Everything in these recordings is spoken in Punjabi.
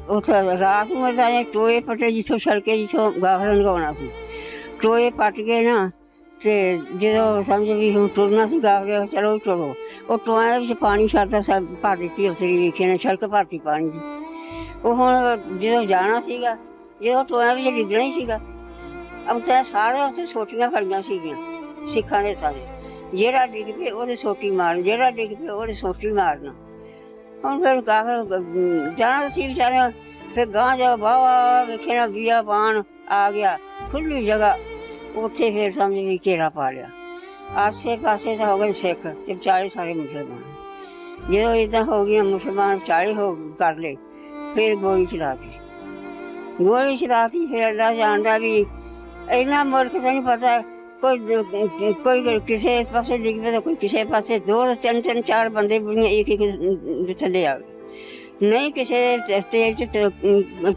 ਉੱਥੇ ਰਾਤ ਨੂੰ ਤਾਂ ਟੋਏ ਪੱਟੇ ਜਿੱਥੋਂ ਸੜਕੇ ਜਿੱਥੋਂ ਗਾਖਰ ਲਗਾਉਣਾ ਸੀ, ਟੋਏ ਪੱਟ ਕੇ ਨਾ ਤੇ ਜਦੋਂ ਸਮਝ ਵੀ ਹੁਣ ਤੁਰਨਾ ਸੀ ਗਾਖਰੇ ਚਲੋ ਤੁਰੋ, ਉਹ ਟੋਇਆਂ ਦੇ ਵਿੱਚ ਪਾਣੀ ਛੱਡਦਾ ਸਭ ਭਰ ਦਿੱਤੀ ਉੱਥੇ ਦੀ ਵੇਖੇ ਨੇ ਸੜਕ ਭਰਤੀ ਪਾਣੀ ਦੀ। ਉਹ ਹੁਣ ਜਦੋਂ ਜਾਣਾ ਸੀਗਾ, ਜਦੋਂ ਟੋਇਆਂ ਵਿੱਚ ਡਿੱਗਣਾ ਹੀ ਸੀਗਾ, ਉੱਥੇ ਸਾਰੇ ਉੱਥੇ ਸੋਟੀਆਂ ਫੜੀਆਂ ਸੀਗੀਆਂ ਸਿੱਖਾਂ ਦੇ ਸਾਰੇ, ਜਿਹੜਾ ਡਿੱਗ ਪਏ ਉਹਦੇ ਸੋਟੀ ਮਾਰਨ, ਜਿਹੜਾ ਡਿੱਗ ਪਏ ਉਹਦੇ ਸੋਟੀ ਮਾਰਨਾ। ਹੁਣ ਫਿਰ ਗਾਖਰ ਜਾਣਾ ਸੀ ਵਿਚਾਰਿਆਂ, ਫਿਰ ਗਾਂ ਜਾ ਵਾਹ ਵੇਖੇ ਨਾ ਬੀਆ ਪਾਣ ਆ ਗਿਆ ਖੁੱਲ੍ਹੀ ਜਗ੍ਹਾ, ਉੱਥੇ ਫਿਰ ਸਮਝ ਵੀ ਘੇਰਾ ਪਾ ਲਿਆ। ਆਸੇ ਪਾਸੇ ਤਾਂ ਹੋ ਗਏ ਸਿੱਖ ਤੇ 40 ਸਾਰੇ ਮੁਸਲਮਾਨ। ਜਦੋਂ ਇੱਦਾਂ ਹੋ ਗਈਆਂ ਮੁਸਲਮਾਨ 40 ਹੋ ਕਰ ਲਏ, ਫਿਰ ਗੋਲੀ ਚਲਾਤੀ, ਗੋਲੀ ਚਲਾਤੀ। ਫਿਰ ਅੱਲਾ ਜਾਣਦਾ ਵੀ ਇੰਨਾ ਮੁਲਕ ਤਾਂ ਨਹੀਂ ਪਤਾ, ਕੋਈ ਕਿਸੇ ਪਾਸੇ ਡਿੱਗ ਪਏ ਤਾਂ ਕੋਈ ਕਿਸੇ ਪਾਸੇ, 2 3 3 4 ਬੰਦੇ ਬੁੜੀਆਂ ਇੱਕ ਇੱਕ ਥੱਲੇ ਆ ਗਏ, ਨਹੀਂ ਕਿਸੇ ਤੇਜ਼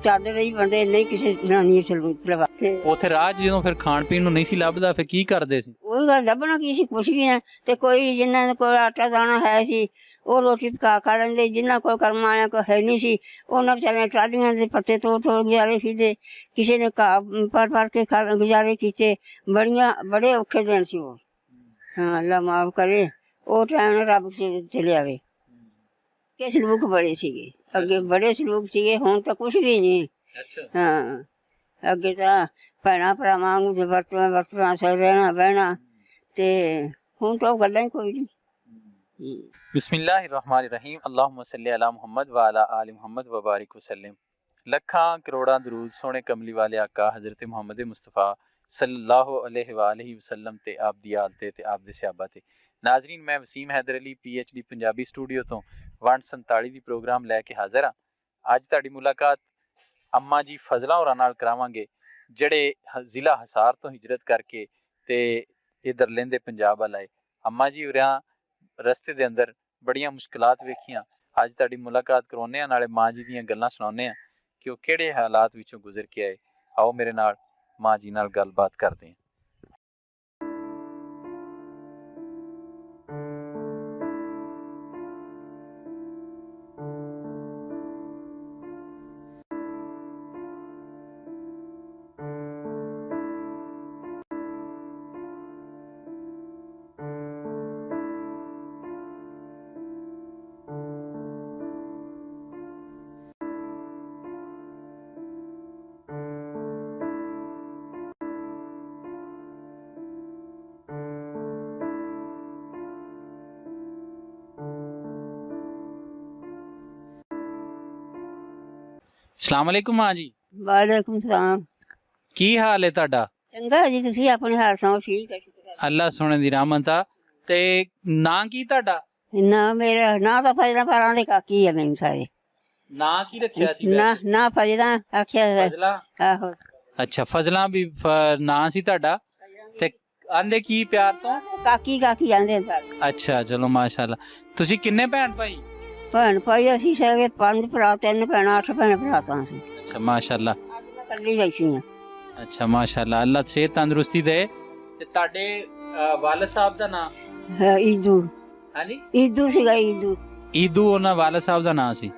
ਚਾਦਰ ਹੀ ਬੰਦੇ, ਨਹੀਂ ਕਿਸੇ ਜਨਾਨੀ ਚਲਵਾ। ਉੱਥੇ ਰਾਹ ਜਦੋਂ ਫਿਰ ਖਾਣ ਪੀਣ ਨੂੰ ਨਹੀਂ ਸੀ ਲੱਭਦਾ, ਫਿਰ ਕੀ ਕਰਦੇ ਸੀ? ਉਹ ਗੱਲ ਲੱਭਣਾ ਕੀ ਸੀ, ਕੁਛ ਵੀ ਨਾ। ਤੇ ਕੋਈ ਜਿਨ੍ਹਾਂ ਦੇ ਕੋਲ ਆਟਾ ਦਾਣਾ ਹੈ ਸੀ ਉਹ ਰੋਟੀ ਪਕਾ ਖਾ ਲੈਂਦੇ, ਜਿਨ੍ਹਾਂ ਕੋਲ ਕਰਮ ਵਾਲਿਆਂ ਕੋਲ ਹੈ ਨਹੀਂ ਸੀ ਉਹਨਾਂ ਵਿਚਾਰਿਆਂ ਟਾਹਲੀਆਂ ਦੇ ਪੱਤੇ ਤੋੜ ਤੋੜ ਗੁਜ਼ਾਰੇ ਕੀਤੇ, ਕਿਸੇ ਨੇ ਘਾਹ ਭਰ ਕੇ ਗੁਜ਼ਾਰੇ ਕੀਤੇ। ਬੜੇ ਔਖੇ ਦਿਨ ਸੀ ਉਹ। ਹਾਂ ਅੱਲਾ ਮਾਫ ਕਰੇ, ਉਹ ਟਾਈਮ ਰੱਬ ਚਲੇ ਆਵੇ। ਕਿ ਸਲੂਕ ਬੜੇ ਸੀਗੇ ਅੱਗੇ, ਬੜੇ ਸਲੂਕ ਸੀਗੇ, ਹੁਣ ਤਾਂ ਕੁਛ ਵੀ ਨਹੀਂ। ਹਾਂ ਅੱਗੇ ਤਾਂ ਭੈਣਾਂ ਭਰਾਵਾਂ ਨੂੰ ਵਰਤਣਾ ਸਹ ਰਹਿਣਾ ਬਹਿਣਾ, ਤੇ ਹੁਣ ਤਾਂ ਉਹ ਗੱਲਾਂ ਹੀ ਕੋਈ ਨਹੀਂ। ਬਿਸਮਿल्लाहिर्रहमानिर्रहीम, अल्लाहुम्मा सल्ली अला मुहम्मद व अला आलि मुहम्मद व बारिक वसल्लम। ਲੱਖਾਂ ਕਰੋੜਾਂ ਦਰੂਦ ਸੋਹਣੇ ਕਮਲੀ ਵਾਲੇ ਆਕਾ ਹਜ਼ਰਤ ਮੁਹੰਮਦ ਮੁਸਤਫਾ सल्लल्लाहु अलैहि वसल्लम ते आप दी आल ते आप दे सहाबा ते। नाजरीन, मैं वसीम हैदर अली PhD पंजाबी स्टूडियो तो 147 दी प्रोग्राम लैके हाजिर हाँ। अज तुहाडी मुलाकात अम्मा जी फजला होरां नाल करावांगे, जिहड़े जिला हिसार तो हिजरत करके ते इधर लेंदे पंजाब वाल आए। अम्मा जी होरां रस्ते दे अंदर बड़ियां मुश्किलात वेखियां। अज तुहाडी मुलाकात करवाउने आ, नाले माँ जी दीयां गल्लां सुणाउने आ कि वो किहड़े हालात विचों गुजर के आए। आओ मेरे नाल माँ जी नाल गलबात करते हैं। अस्सलाम वालेकुम माँ जी। वालेकुम सलाम। की हाल है तुहाडा? चंगा जी, तुसीं अपने हाल सुनाओ? ठीक है, अल्लाह सोने दी रहमत आ। ते नां की तुहाडा? ना मेरा ना तो फजला पारां दे काकी है, मैनूं सारे नां की रखिया सी? ना फजला आखिया फजला। आहो अच्छा, फजला भी नां सी तुहाडा, ते आंदे की प्यार तो काकी काकी आंदे सारे। अच्छा चलो माशाअल्लाह। तुसीं किन्ने भैन भाई? भैन भाई असीं सगे 5 भरा, 3 भैणां, 8 भैण भरा सां असीं। अच्छा माशाअल्लाह। अज मैं कल्ली बैठी हां। अच्छा माशाअल्लाह, अल्लाह सेहत तंदुरुस्ती दे। ते तुहाडे वालिद साहब दा नाम? ईदू। हां जी, ईदू सीगा, ईदू। ईदू उन्हां वालिद साहब दा नाम सी।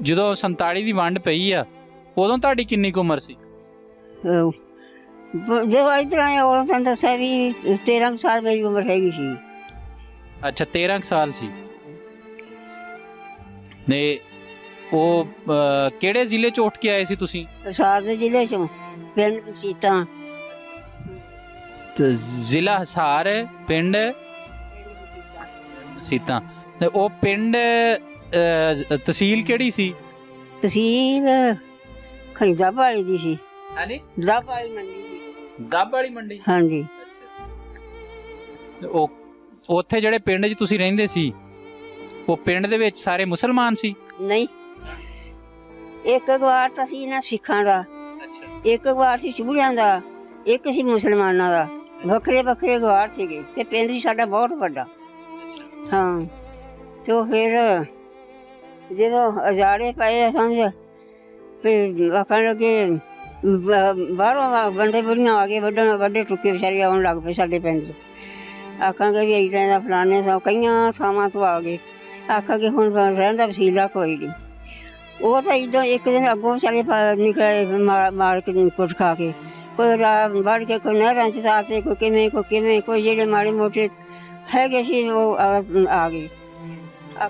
ਜਦੋਂ 47 ਦੀ ਵੰਡ ਪਈ ਆ ਉਦੋਂ ਤੁਹਾਡੀ ਕਿੰਨੀ ਕੁ ਉਮਰ ਸੀ? ਜਦੋਂ ਇੱਧਰ ਆਏ ਉਦੋਂ ਤਾਂ ਦੱਸਿਆ ਵੀ 13 ਸਾਲ ਮੇਰੀ ਉਮਰ ਹੈਗੀ ਸੀ। ਅੱਛਾ 13 ਸਾਲ ਸੀ। ਨੇ ਉਹ ਕਿਹੜੇ ਜ਼ਿਲ੍ਹੇ ਚ ਉੱਠ ਕੇ ਆਏ ਸੀ ਤੁਸੀਂ? ਹਿਸਾਰ ਦੇ ਜ਼ਿਲ੍ਹੇ ਚੋਂ, ਪਿੰਡ ਸੀਤਾ। ਜ਼ਿਲ੍ਹਾ ਹਿਸਾਰ, ਪਿੰਡ ਸੀਤਾ। ਤੇ ਉਹ ਪਿੰਡ ਤਹਿਸੀਲ ਕਿਹੜੀ ਸੀ? ਤਹਿਸੀਲ ਖਣੀ ਦੱਬ ਵਾਲੀ ਦੀ ਸੀ। ਹਾਂਜੀ, ਦੱਬ ਵਾਲੀ ਮੰਡੀ ਸੀ। ਦੱਬ ਵਾਲੀ ਮੰਡੀ? ਹਾਂਜੀ। ਉਹ ਉੱਥੇ ਜਿਹੜੇ ਪਿੰਡ 'ਚ ਤੁਸੀਂ ਰਹਿੰਦੇ ਸੀ, ਉਹ ਪਿੰਡ ਦੇ ਵਿੱਚ ਸਾਰੇ ਮੁਸਲਮਾਨ ਸੀ? ਨਹੀਂ, ਇੱਕ ਗਵਾਰ ਤਾਂ ਸੀ ਨਾ ਸਿੱਖਾਂ ਦਾ, ਇੱਕ ਗਵਾਰ ਸੀ ਚੂੜਿਆਂ ਦਾ, ਇੱਕ ਸੀ ਮੁਸਲਮਾਨਾਂ ਦਾ। ਵੱਖਰੇ ਵੱਖਰੇ ਗਵਾਰ ਸੀਗੇ ਤੇ ਪਿੰਡ ਸੀ ਸਾਡਾ ਬਹੁਤ ਵੱਡਾ। ਹਾਂ, ਤੇ ਉਹ ਫਿਰ ਜਦੋਂ ਅਜਾੜੇ ਪਏ ਸਮਝ, ਫਿਰ ਆਖਣ ਲੱਗੇ ਬਾਹਰੋਂ ਬੰਦੇ ਬੁੜੀਆਂ ਆ ਗਏ, ਵੱਡੇ ਟੁੱਕੇ ਵਿਚਾਰੇ ਆਉਣ ਲੱਗ ਪਏ ਸਾਡੇ ਪਿੰਡ 'ਚ। ਆਖਣਗੇ ਵੀ ਇੱਦਾਂ ਦਾ ਫਲਾਣੇ ਕਈਆਂ ਥਾਵਾਂ ਤੋਂ ਆ ਗਏ। ਆਖਾਂਗੇ ਹੁਣ ਰਹਿਣ ਦਾ ਵਸੀਲਾ ਕੋਈ ਨਹੀਂ। ਉਹ ਤਾਂ ਇਦੋਂ ਇੱਕ ਦਿਨ ਅੱਗੋਂ ਵਿਚਾਰੇ ਨਿਕਲੇ ਮਾਰ ਕੇ ਕੁੱਟ ਖਾ ਕੇ, ਕੋਈ ਵੜ ਕੇ, ਕੋਈ ਨਹਿਰਾਂ 'ਚ ਤਾਰਤੇ, ਕੋਈ ਕਿਵੇਂ ਕੋਈ ਜਿਹੜੇ ਮਾੜੇ ਮੋਟੇ ਹੈਗੇ ਸੀ ਉਹ ਆ ਗਏ।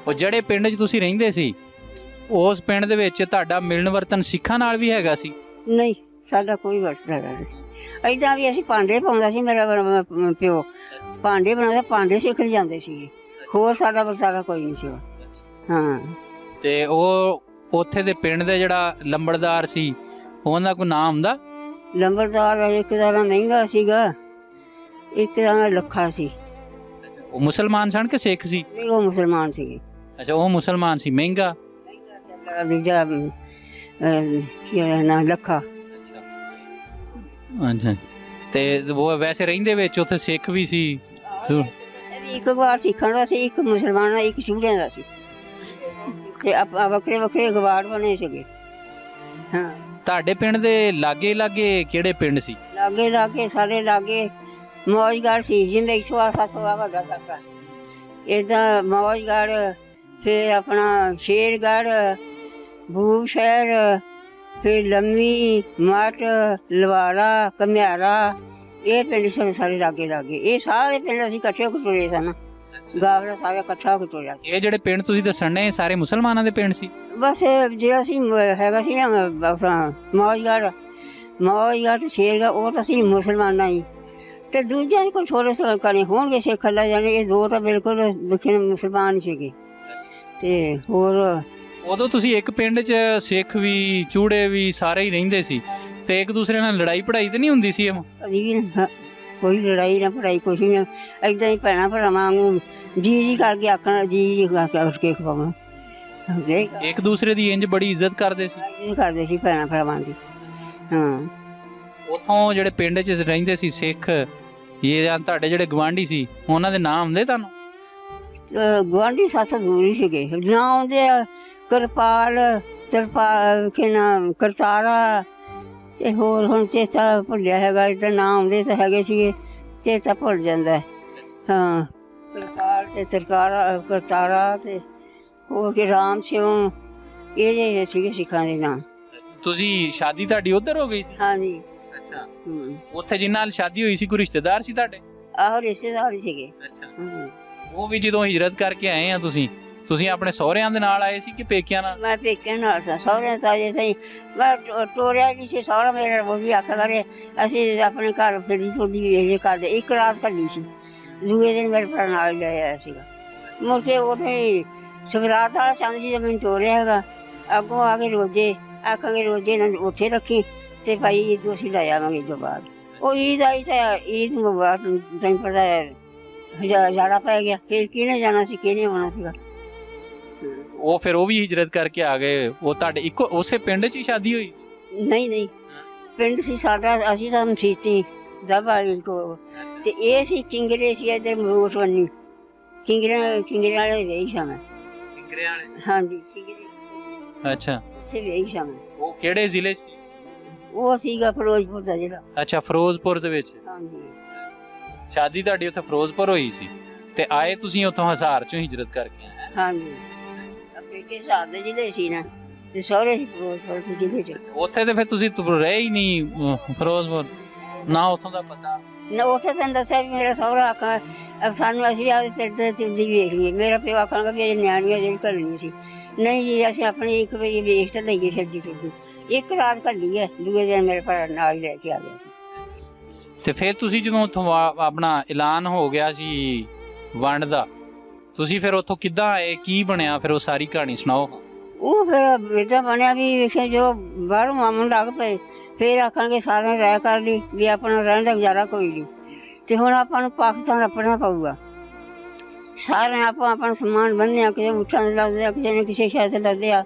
ਉਹ ਜਿਹੜੇ ਪਿੰਡ 'ਚ ਤੁਸੀਂ ਰਹਿੰਦੇ ਸੀ ਉਸ ਪਿੰਡ ਦੇ ਵਿੱਚ ਤੁਹਾਡਾ ਮਿਲਣ ਵਰਤਨ ਸਿੱਖਾਂ ਨਾਲ ਵੀ ਹੈਗਾ ਸੀ? ਨਹੀਂ, ਸਾਡਾ ਕੋਈ ਵਰਤਦਾ ਨਹੀਂ ਸੀ। ਏਦਾਂ ਵੀ ਅਸੀਂ ਭਾਂਡੇ ਪਾਉਂਦਾ ਸੀ, ਮੇਰਾ ਪਿਓ ਭਾਂਡੇ ਬਣਾਉਂਦਾ, ਭਾਂਡੇ ਸਿੱਖ ਜਾਂਦੇ ਸੀਗੇ, ਹੋਰ ਸਾਡਾ ਵਰਤਾਰਾ ਕੋਈ ਨਹੀਂ ਸੀਗਾ। ਹਾਂ। ਤੇ ਉਹ ਉੱਥੇ ਦੇ ਪਿੰਡ ਦੇ ਜਿਹੜਾ ਲੰਬੜਦਾਰ ਸੀ ਉਹਦਾ ਕੋਈ ਨਾਮ ਹੁੰਦਾ? ਲੰਬੜਦਾਰ ਇੱਕ ਦਾ ਨਾਂ ਮਹਿੰਗਾ ਸੀਗਾ, ਇੱਕ ਦਾ ਨਾਂ ਲੱਖਾ ਸੀ। ਉਹ ਮੁਸਲਮਾਨ ਸਨ ਕਿ ਸਿੱਖ ਸੀ? ਉਹ ਮੁਸਲਮਾਨ ਸੀਗੇ। ਅੱਛਾ, ਉਹ ਮੁਸਲਮਾਨ ਸੀ। ਮਹਿੰਗਾ ਦੂਜਾ ਕੀ ਨਾਂ ਲੱਖਾ। ਅੱਛਾ, ਤੇ ਉਹ ਵੈਸੇ ਰਹਿੰਦੇ ਵਿੱਚ ਉੱਥੇ ਸਿੱਖ ਵੀ ਸੀ? ਇੱਕ ਗਵਾਰ ਸਿੱਖਾਂ ਦਾ ਸੀ, ਇੱਕ ਮੁਸਲਮਾਨਾਂ, ਇੱਕ ਚੂੜਿਆਂ ਦਾ ਸੀ, ਤੇ ਵੱਖਰੇ ਵੱਖਰੇ ਗਵਾਰ ਬਣੇ ਸੀਗੇ। ਹਾਂ। ਤੁਹਾਡੇ ਪਿੰਡ ਦੇ ਲਾਗੇ ਲਾਗੇ ਕਿਹੜੇ ਪਿੰਡ ਸੀ? ਲਾਗੇ ਸਾਡੇ ਲਾਗੇ ਮੌਜਗੜ੍ਹ ਸੀ, ਜਿੰਦੇ 100 ਵੱਡਾ ਸਾਕਾ, ਏਦਾਂ ਮੌਜਗੜ੍ਹ, ਫਿਰ ਆਪਣਾ ਸ਼ੇਰਗੜ੍ਹ, ਬੂ ਸ਼ਹਿਰ, ਫਿਰ ਲੰਮੀ, ਮੱਟ, ਲਵਾਰਾ, ਘਮਿਆਰਾ, ਇਹ ਪਿੰਡ ਸਾਰੇ ਲਾਗੇ। ਇਹ ਸਾਰੇ ਪਿੰਡ ਅਸੀਂ ਇਕੱਠੇ ਹੋ ਕੇ ਤੁਰੇ ਸਨ, ਗਾਵਰਾ ਸਾਰਾ ਇਕੱਠਾ ਹੋ ਕੇ ਤੁਰਿਆ। ਇਹ ਜਿਹੜੇ ਪਿੰਡ ਤੁਸੀਂ ਦੱਸਣ ਨੇ ਸਾਰੇ ਮੁਸਲਮਾਨਾਂ ਦੇ ਪਿੰਡ ਸੀ? ਬਸ ਜਿਹੜਾ ਸੀ ਹੈਗਾ ਸੀ ਨਾ ਮੌਜਗੜ੍ਹ ਤੇ ਸ਼ੇਰਗੜ੍ਹ, ਉਹ ਤਾਂ ਸੀ ਮੁਸਲਮਾਨਾਂ ਹੀ, ਤੇ ਦੂਜਿਆਂ ਕੋਈ ਥੋੜ੍ਹੇ ਕਣੇ ਹੋਣਗੇ ਸਿੱਖ ਅੱਲਾ ਜਾਣੇ। ਇਹ ਦੋ ਤਾਂ ਬਿਲਕੁਲ ਵਿਖੇ ਮੁਸਲਮਾਨ ਸੀਗੇ। ਤੇ ਹੋਰ ਉਦੋਂ ਤੁਸੀਂ ਇੱਕ ਪਿੰਡ 'ਚ ਸਿੱਖ ਵੀ ਚੂੜੇ ਵੀ ਸਾਰੇ ਹੀ ਰਹਿੰਦੇ ਸੀ, ਤੇ ਇੱਕ ਦੂਸਰੇ ਨਾਲ ਲੜਾਈ ਪੜਾਈ ਤੇ ਨਹੀਂ ਹੁੰਦੀ ਸੀ? ਕੋਈ ਲੜਾਈ ਨਾ ਪੜਾਈ ਕੁਛ ਨਹੀਂ, ਏਦਾਂ ਹੀ ਭੈਣਾਂ ਭਰਾਵਾਂ ਵਾਂਗੂ ਜੀ ਕਰਕੇ ਆਖਣਾ, ਜੀ ਕਰਕੇ ਉੱਠ ਕੇ ਖਵਾਉਣਾ। ਇੱਕ ਦੂਸਰੇ ਦੀ ਇੰਜ ਬੜੀ ਇੱਜ਼ਤ ਕਰਦੇ ਸੀ ਭੈਣਾਂ ਭਰਾਵਾਂ ਦੀ। ਹਾਂ। ਉੱਥੋਂ ਜਿਹੜੇ ਪਿੰਡ 'ਚ ਰਹਿੰਦੇ ਸੀ ਸਿੱਖ ਜਾਂ ਤੁਹਾਡੇ ਜਿਹੜੇ ਗਵਾਂਢੀ ਸੀ ਉਹਨਾਂ ਦੇ ਨਾਮ ਹੁੰਦੇ ਤੁਹਾਨੂੰ? ਗੁਆਂਢੀ ਸਾਥੋਂ ਦੂਰ ਹੀ ਸੀਗੇ, ਨਾ ਆਉਂਦੇ ਕਿਰਪਾਲ, ਕਰਤਾਰਾ, ਤੇ ਹੋਰ ਹੁਣ ਚੇਤਾ ਭੁੱਲਿਆ ਹੈਗਾ, ਇੱਦਾਂ ਨਾਂ ਆਉਂਦੇ ਤਾਂ ਹੈਗੇ ਸੀਗੇ, ਚੇਤਾ ਭੁੱਲ ਜਾਂਦਾ। ਹਾਂ। ਕਿਰਪਾਲ ਤੇ ਕਰਤਾਰਾ ਤੇ ਹੋਰ ਕਿ ਰਾਮ ਸਿਉ, ਇਹ ਜਿਹੇ ਸੀਗੇ ਸਿੱਖਾਂ ਦੇ ਨਾਂ। ਤੁਸੀਂ ਸ਼ਾਦੀ ਤੁਹਾਡੀ ਉੱਧਰ ਹੋ ਗਈ ਸੀ? ਹਾਂਜੀ। ਅੱਛਾ। ਉੱਥੇ ਜਿਨ੍ਹਾਂ ਨਾਲ ਸ਼ਾਦੀ ਹੋਈ ਸੀ ਕੋਈ ਰਿਸ਼ਤੇਦਾਰ ਸੀ ਤੁਹਾਡੇ? ਆਹੋ, ਰਿਸ਼ਤੇਦਾਰ ਹੀ ਸੀਗੇ। ਅੱਛਾ। ਉਹ ਵੀ ਜਦੋਂ ਹਿਜਰਤ ਕਰਕੇ ਆਏ ਆ ਤੁਸੀਂ ਆਪਣੇ ਸਹੁਰਿਆਂ ਦੇ ਨਾਲ ਆਏ ਸੀ ਕਿ ਪੇਕਿਆਂ ਨਾਲ? ਮੈਂ ਪੇਕਿਆਂ ਨਾਲ ਸਾਂ, ਸਹੁਰਿਆਂ ਤਾਂ ਅਜੇ ਤਾਈਂ ਮੈਂ ਟੋਰਿਆ ਨਹੀਂ ਸੀ। ਸਹੁਰਾ ਮੇਰਾ ਉਹ ਵੀ ਆਖਿਆ ਕਰੇ ਅਸੀਂ ਆਪਣੇ ਘਰ ਫਿਰਦੀ ਤੁਰਦੀ ਵੇਖਦੇ ਕਰਦੇ। ਇੱਕ ਰਾਤ ਘੱਲੀ ਸੀ, ਦੂਏ ਦਿਨ ਮੇਰੇ ਭਰਾ ਨਾਲ ਲੈ ਆਇਆ ਸੀਗਾ। ਮੁੜ ਕੇ ਉਹਨੇ ਸਵਰਾਤ ਵਾਲਾ ਚੰਦ ਜੀ ਮੈਨੂੰ ਟੋਰਿਆ ਹੈਗਾ, ਅੱਗੋਂ ਆ ਕੇ ਰੋਜੇ ਆਖਾਂਗੇ ਰੋਜੇ ਨਾਲ ਉੱਥੇ ਰੱਖੀ, ਤੇ ਭਾਈ ਈਦ ਅਸੀਂ ਲੈ ਆਵਾਂਗੇ। ਇਸ ਤੋਂ ਬਾਅਦ ਉਹ ਈਦ ਆਈ ਤਾਂ ਈਦ ਤੋਂ ਬਾਅਦ ਤੈਨੂੰ ਪਤਾ ਹੈ ਜਾੜਾ ਪੈ ਗਿਆ, ਫਿਰ ਕਿਹਨੇ ਜਾਣਾ ਸੀ, ਕਿਹਨੇ ਆਉਣਾ ਸੀਗਾ। ਉਹ ਫਿਰ ਉਹ ਵੀ ਹਿਜਰਤ ਕਰਕੇ ਆ ਗਏ। ਉਹ ਤੁਹਾਡੇ ਇੱਕੋ ਉਸੇ ਪਿੰਡ 'ਚ ਹੀ ਸ਼ਾਦੀ ਹੋਈ ਸੀ? ਨਹੀਂ, ਪਿੰਡ ਸੀ ਸਾਡਾ, ਅਸੀਂ ਤਾਂ ਮਸੀਤੀ ਦਬ ਵਾਲੀ ਕੋਲ, ਤੇ ਇਹ ਸੀ ਕਿੰਗਰੇ ਸੀ ਇੱਧਰ ਮਰੂਟ ਵੰਨੀ, ਕਿੰਗਰੇ ਵਾਲੇ ਵੇਈ ਸਾਂ ਮੈਂ। ਕਿੰਗਰੇ ਵਾਲੇ? ਹਾਂਜੀ, ਕਿੰਗਰੇ। ਅੱਛਾ। ਉੱਥੇ ਵੇਈ ਸਾਂ ਮੈਂ। ਉਹ ਕਿਹੜੇ ਜ਼ਿਲ੍ਹੇ 'ਚ ਸੀ? ਉਹ ਸੀਗਾ ਫਿਰੋਜ਼ਪੁਰ ਦਾ ਜ਼ਿਲ੍ਹਾ। ਅੱਛਾ, ਫਿਰੋਜ਼ਪੁਰ ਦੇ ਵਿੱਚ। ਹਾਂਜੀ। ਸ਼ਾਦੀ ਤੁਹਾਡੀ ਉੱਥੇ ਫਿਰੋਜ਼ਪੁਰ ਹੋਈ ਸੀ, ਤੇ ਆਏ ਤੁਸੀਂ ਉੱਥੋਂ ਹਿਸਾਰ 'ਚੋਂ ਹਿਜਰਤ ਕਰਕੇ ਆਏ? ਹਾਂਜੀ। ਆਪਣੇ ਕੇ ਹਿਸਾਰ ਦੇ ਜ਼ਿਲ੍ਹੇ ਸੀ ਨਾ, ਤੇ ਸਹੁਰੇ ਸੀ ਫਿਰੋਜ਼ਪੁਰ ਦੇ ਜ਼ਿਲ੍ਹੇ 'ਚ। ਉੱਥੇ ਤੇ ਫਿਰ ਤੁਸੀਂ ਰਹੇ ਹੀ ਨਹੀਂ ਫਿਰੋਜ਼ਪੁਰ, ਨਾ ਉੱਥੋਂ ਦਾ ਪਤਾ? ਨਾ, ਉੱਥੇ ਤੈਨੂੰ ਦੱਸਿਆ ਵੀ ਮੇਰਾ ਸਹੁਰਾ ਆਖਾਂ ਸਾਨੂੰ ਅਸੀਂ ਆਪਦੇ ਫਿਰਦੇ ਤੁਰਦੀ ਵੇਖ ਲਈਏ। ਮੇਰਾ ਪਿਓ ਆਖਾਂਗਾ ਵੀ ਇਹ ਨਿਆਣੀਆਂ ਜਿਹੜੀ ਘੱਲਣੀ ਸੀ। ਨਹੀਂ ਜੀ, ਅਸੀਂ ਆਪਣੀ ਇੱਕ ਵਾਰੀ ਵੇਖ ਤਾਂ ਲਈਏ ਫਿਰਦੀ ਤੁਰਦੀ। ਇੱਕ ਰਾਤ ਘੱਲੀ ਹੈ, ਦੂਏ ਦਿਨ ਮੇਰੇ ਭਰਾ ਨਾਲ ਹੀ ਲੈ ਕੇ ਆ ਗਿਆ ਸੀ। ਤੇ ਫਿਰ ਤੁਸੀਂ ਜਦੋਂ ਉੱਥੋਂ ਆਪਣਾ ਐਲਾਨ ਹੋ ਗਿਆ ਸੀ ਵੰਡ ਦਾ, ਤੁਸੀਂ ਫਿਰ ਉੱਥੋਂ ਕਿੱਦਾਂ ਆਏ, ਕੀ ਬਣਿਆ ਫਿਰ, ਉਹ ਸਾਰੀ ਕਹਾਣੀ ਸੁਣਾਓ। ਉਹ ਫਿਰ ਏਦਾਂ ਬਣਿਆ ਵੀ ਵੇਖੇ ਜੋ ਬਾਹਰੋਂ ਮਾਮਨ ਲੱਗ ਪਏ, ਫਿਰ ਆਖਣਗੇ ਸਾਰਿਆਂ ਨੇ ਰਾਇ ਕਰ ਲਈ ਵੀ ਆਪਣਾ ਰਹਿਣ ਦਾ ਗੁਜ਼ਾਰਾ ਕੋਈ ਨਹੀਂ, ਤੇ ਹੁਣ ਆਪਾਂ ਨੂੰ ਪਾਕਿਸਤਾਨ ਰੱਖਣਾ ਪਊਗਾ। ਸਾਰਿਆਂ ਆਪਣਾ ਸਮਾਨ ਬੰਨ੍ਹਿਆ, ਕਿਸੇ ਮੁੱਠਾਂ ਦੇ ਲਾਉਂਦੇ ਆ, ਕਿਸੇ ਨੇ ਕਿਸੇ ਸ਼ਾਇਦ ਲਾਉਂਦੇ ਆ,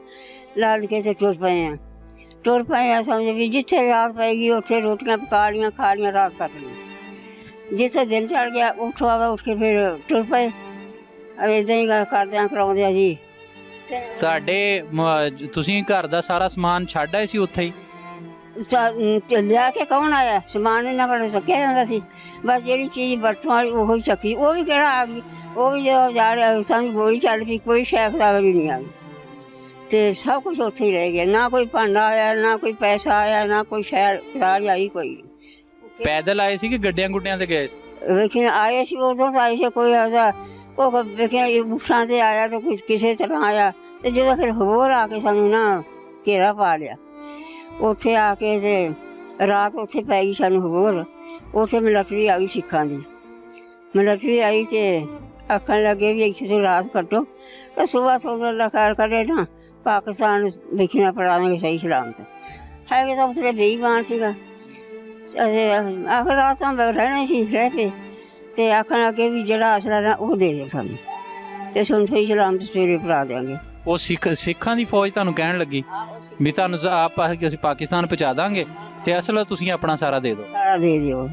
ਲਾਦ ਕੇ ਤੇ ਟੁਰ ਪਏ ਆ ਸਮਝ ਵੀ ਜਿੱਥੇ ਰਾਤ ਪਏਗੀ ਉੱਥੇ ਰੋਟੀਆਂ ਪਕਾ ਲਈਆਂ, ਖਾ ਲਈਆਂ, ਰਾਤ ਕੱਟ ਲਈ। ਜਿੱਥੇ ਦਿਨ ਚੜ੍ਹ ਗਿਆ ਉੱਠ ਕੇ ਫਿਰ ਟੁਰ ਪਏ। ਇੱਦਾਂ ਹੀ ਕਰਦਿਆਂ ਕਰਾਉਂਦੇ ਆ ਜੀ। ਸਾਡੇ ਤੁਸੀਂ ਘਰ ਦਾ ਸਾਰਾ ਸਮਾਨ ਛੱਡ ਆਏ ਸੀ ਉੱਥੇ ਹੀ? ਤੇ ਲਿਆ ਕੇ ਕੌਣ ਆਇਆ? ਸਮਾਨ ਇਹਨਾਂ ਕੋਲ ਚੱਕਿਆ ਜਾਂਦਾ ਸੀ, ਬਸ ਜਿਹੜੀ ਚੀਜ਼ ਵਰਤੋਂ ਵਾਲੀ ਉਹੀ ਚੱਕੀ। ਉਹ ਵੀ ਕਿਹੜਾ ਆ ਗਈ, ਉਹ ਵੀ ਜਦੋਂ ਜਾ ਰਿਹਾ ਸਮਝ ਗੋਲੀ ਚੱਲ ਪਈ, ਕੋਈ ਸ਼ੈਫਦਾਵਰੀ ਨਹੀਂ ਆ ਗਈ। ਤੇ ਸਭ ਕੁਛ ਉੱਥੇ ਹੀ ਰਹਿ ਗਿਆ, ਨਾ ਕੋਈ ਭਾਂਡਾ ਆਇਆ, ਨਾ ਕੋਈ ਪੈਸਾ ਆਇਆ, ਨਾ ਕੋਈ ਸ਼ਹਿਰ ਰਾਜ ਆਈ ਕੋਈ। ਪੈਦਲ ਆਏ ਸੀ ਕਿ ਗੱਡੀਆਂ ਗੁੱਡਿਆਂ ਤੇ ਗਏ ਸੀ? ਵੇਖਿਆ ਆਏ ਸੀ, ਉਦੋਂ ਤਾਂ ਆਏ ਸੀ ਕੋਈ ਐਸਾ, ਉਹ ਵੇਖਿਆ ਬੁੱਸਾਂ ਤੇ ਆਇਆ ਤਾਂ ਕੁਛ ਕਿਸੇ ਤਰ੍ਹਾਂ ਆਇਆ। ਤੇ ਜਦੋਂ ਫਿਰ ਹੋਰ ਆ ਕੇ ਸਾਨੂੰ ਨਾ ਘੇਰਾ ਪਾ ਲਿਆ, ਉੱਥੇ ਆ ਕੇ ਤੇ ਰਾਤ ਉੱਥੇ ਪੈ ਗਈ ਸਾਨੂੰ ਹੋਰ। ਉੱਥੇ ਮਿਲਟਰੀ ਆ ਗਈ ਸਿੱਖਾਂ ਦੀ, ਮਿਲਟਰੀ ਆਈ ਤੇ ਆਖਣ ਲੱਗੇ ਵੀ ਇੱਥੇ ਤੋਂ ਰਾਤ ਕੱਟੋ ਤਾਂ ਸੁਬਾਹ ਤੋਂ ਅੱਲਾ ਖੈਰ ਕਰੇ ਨਾ ਪਾਕਿਸਤਾਨ ਵੇਖਣਾ ਪੜਾ ਦੇਂਗੇ ਸਹੀ ਸਲਾਮਤ। ਹੈਗੇ ਤਾਂ ਉੱਥੇ ਬੇਈਮਾਨ ਸੀਗਾ। ਆਖਰ ਰਾਤ ਤਾਂ ਰਹਿਣਾ ਸੀ, ਰਹਿ ਪਏ ਤੇ ਆਖਣ ਲੱਗੇ ਵੀ ਜਿਹੜਾ ਅਸਲਾ ਨਾ ਉਹ ਦੇ ਦਿਓ ਸਾਨੂੰ ਤੇ ਸਾਨੂੰ ਸਹੀ ਸਲਾਮਤ ਸਵੇਰੇ ਪੜਾ ਦਿਆਂਗੇ। ਉਹ ਸਿੱਖਾਂ ਦੀ ਫੌਜ ਤੁਹਾਨੂੰ ਕਹਿਣ ਲੱਗੀ ਵੀ ਤੁਹਾਨੂੰ ਅਸੀਂ ਪਾਕਿਸਤਾਨ ਪਹੁੰਚਾ ਦਾਂਗੇ ਤੇ ਅਸਲਾ ਤੁਸੀਂ ਆਪਣਾ ਸਾਰਾ ਦੇ ਦਿਓ? ਸਾਰਾ ਦੇ ਦਿਓ,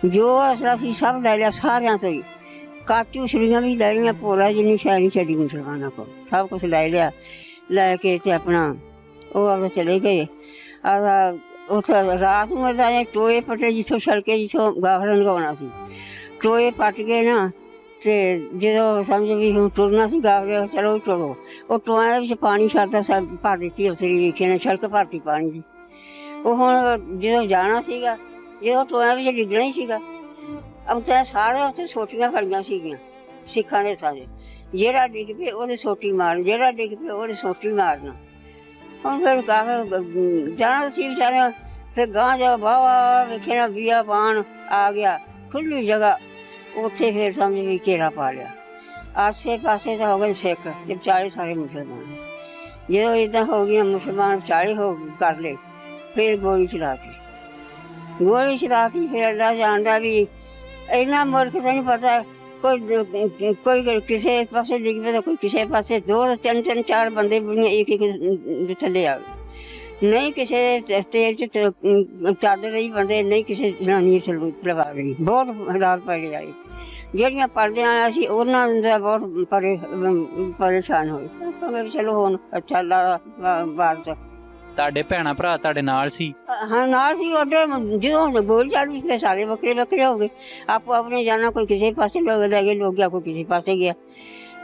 ਜੋ ਅਸਲਾ ਸੀ ਸਭ ਲੈ ਲਿਆ ਸਾਰਿਆਂ ਤੋਂ ਹੀ। ਕਾਚੂ ਛੁਰੀਆਂ ਵੀ ਲੈ ਲਈਆਂ, ਭੋਰਾ ਜਿੰਨੀ ਸ਼ੈ ਨਹੀਂ ਛੱਡੀ ਮੁਸਲਮਾਨਾਂ ਕੋਲ, ਸਭ ਕੁਛ ਲੈ ਲਿਆ। ਲੈ ਕੇ ਤੇ ਆਪਣਾ ਉਹ ਆਪਦਾ ਚਲੇ ਗਏ। ਉੱਥੇ ਰਾਤ ਨੂੰ ਅਸਾਂ ਟੋਏ ਪੱਟੇ, ਜਿੱਥੋਂ ਸੜਕੇ ਜਿੱਥੋਂ ਗਾਖਰਾਂ ਲਗਾਉਣਾ ਸੀ, ਟੋਏ ਪੱਟ ਕੇ ਨਾ ਤੇ ਜਦੋਂ ਸਮਝ ਵੀ ਹੁਣ ਤੁਰਨਾ ਸੀ ਗਾਖਰੇ, ਚਲੋ ਤੁਰੋ। ਉਹ ਟੋਇਆਂ ਦੇ ਵਿੱਚ ਪਾਣੀ ਛੱਡਦਾ ਸਭ ਭਰ ਦਿੱਤੀ ਉੱਥੇ ਦੀ, ਵੇਖਿਆ ਨੇ ਸੜਕ ਭਰਤੀ ਪਾਣੀ ਦੀ। ਉਹ ਹੁਣ ਜਦੋਂ ਜਾਣਾ ਸੀਗਾ, ਜਦੋਂ ਟੋਇਆਂ ਵਿੱਚ ਡਿੱਗਣਾ ਹੀ ਸੀਗਾ, ਤਾਂ ਸਾਰੇ ਉੱਥੇ ਸੋਟੀਆਂ ਖੜੀਆਂ ਸੀਗੀਆਂ ਸਿੱਖਾਂ ਦੇ ਸਾਰੇ। ਜਿਹੜਾ ਡਿੱਗ ਪਏ ਉਹਦੇ ਸੋਟੀ ਮਾਰਨ, ਜਿਹੜਾ ਡਿੱਗ ਪਏ ਉਹਦੇ ਸੋਟੀ ਮਾਰਨਾ। ਹੁਣ ਫਿਰ ਗਾਖਰ ਜਾਣਾ ਸੀ ਵਿਚਾਰਿਆਂ। ਫਿਰ ਗਾਂ ਜਾ ਵਾਹ ਵੇਖੇ ਨਾ ਬੀਆ ਪਾਣ ਆ ਗਿਆ, ਖੁੱਲ੍ਹੀ ਜਗ੍ਹਾ। ਉੱਥੇ ਫਿਰ ਸਮਝ ਵੀ ਘੇਰਾ ਪਾ ਲਿਆ। ਆਸੇ ਪਾਸੇ ਤਾਂ ਹੋ ਗਏ ਸਿੱਖ ਤੇ ਵਿਚਾਲੇ ਸਾਰੇ ਮੁਸਲਮਾਨ। ਜਦੋਂ ਇੱਦਾਂ ਹੋ ਗਈਆਂ ਮੁਸਲਮਾਨ ਵਿਚਾਲੇ ਹੋ ਕਰ ਲਏ, ਫਿਰ ਗੋਲੀ ਚਲਾਤੀ। ਗੋਲੀ ਚਲਾਤੀ ਫਿਰ ਅੱਲਾ ਜਾਣਦਾ ਵੀ ਇੰਨਾ ਮੁਲਕ ਤਾਂ ਨਹੀਂ ਪਤਾ, ਕੋਈ ਕਿਸੇ ਪਾਸੇ ਡਿੱਗ ਪਏ ਤਾਂ ਕੋਈ ਕਿਸੇ ਪਾਸੇ। ਦੋ ਤਿੰਨ ਚਾਰ ਬੰਦੇ ਬੁੜੀਆਂ ਇੱਕ ਇੱਕ ਥੱਲੇ ਆ ਗਏ। ਨਹੀਂ ਕਿਸੇ ਤੇਲ 'ਚ ਚੱਲ ਰਹੀ ਬੰਦੇ, ਨਹੀਂ ਕਿਸੇ ਜਨਾਨੀ ਲਵਾ ਰਹੀ। ਬਹੁਤ ਹਾਲਾਤ ਪੜੇ ਆਏ। ਜਿਹੜੀਆਂ ਪੜਦਿਆਂ ਵਾਲਾ ਸੀ ਉਹਨਾਂ ਦਾ ਬਹੁਤ ਪਰੇਸ਼ਾਨ ਹੋਏ। ਚਲੋ ਹੁਣ ਅੱਛਾ ਲਾ ਬਾਹਰ ਤੱਕ। ਤੁਹਾਡੇ ਭੈਣਾਂ ਭਰਾ ਤੁਹਾਡੇ ਨਾਲ ਸੀ? ਹਾਂ ਨਾਲ ਸੀ। ਉੱਧਰ ਜਦੋਂ ਗੋਲੀ ਚੱਲ ਪਈ ਫਿਰ ਸਾਰੇ ਵੱਖਰੇ ਵੱਖਰੇ ਹੋ ਗਏ, ਆਪੋ ਆਪਣੇ ਜਾਣਾ। ਕੋਈ ਕਿਸੇ ਪਾਸੇ ਲੈ ਗਏ ਲੋਕ ਗਿਆ, ਕੋਈ ਕਿਸੇ ਪਾਸੇ ਗਿਆ।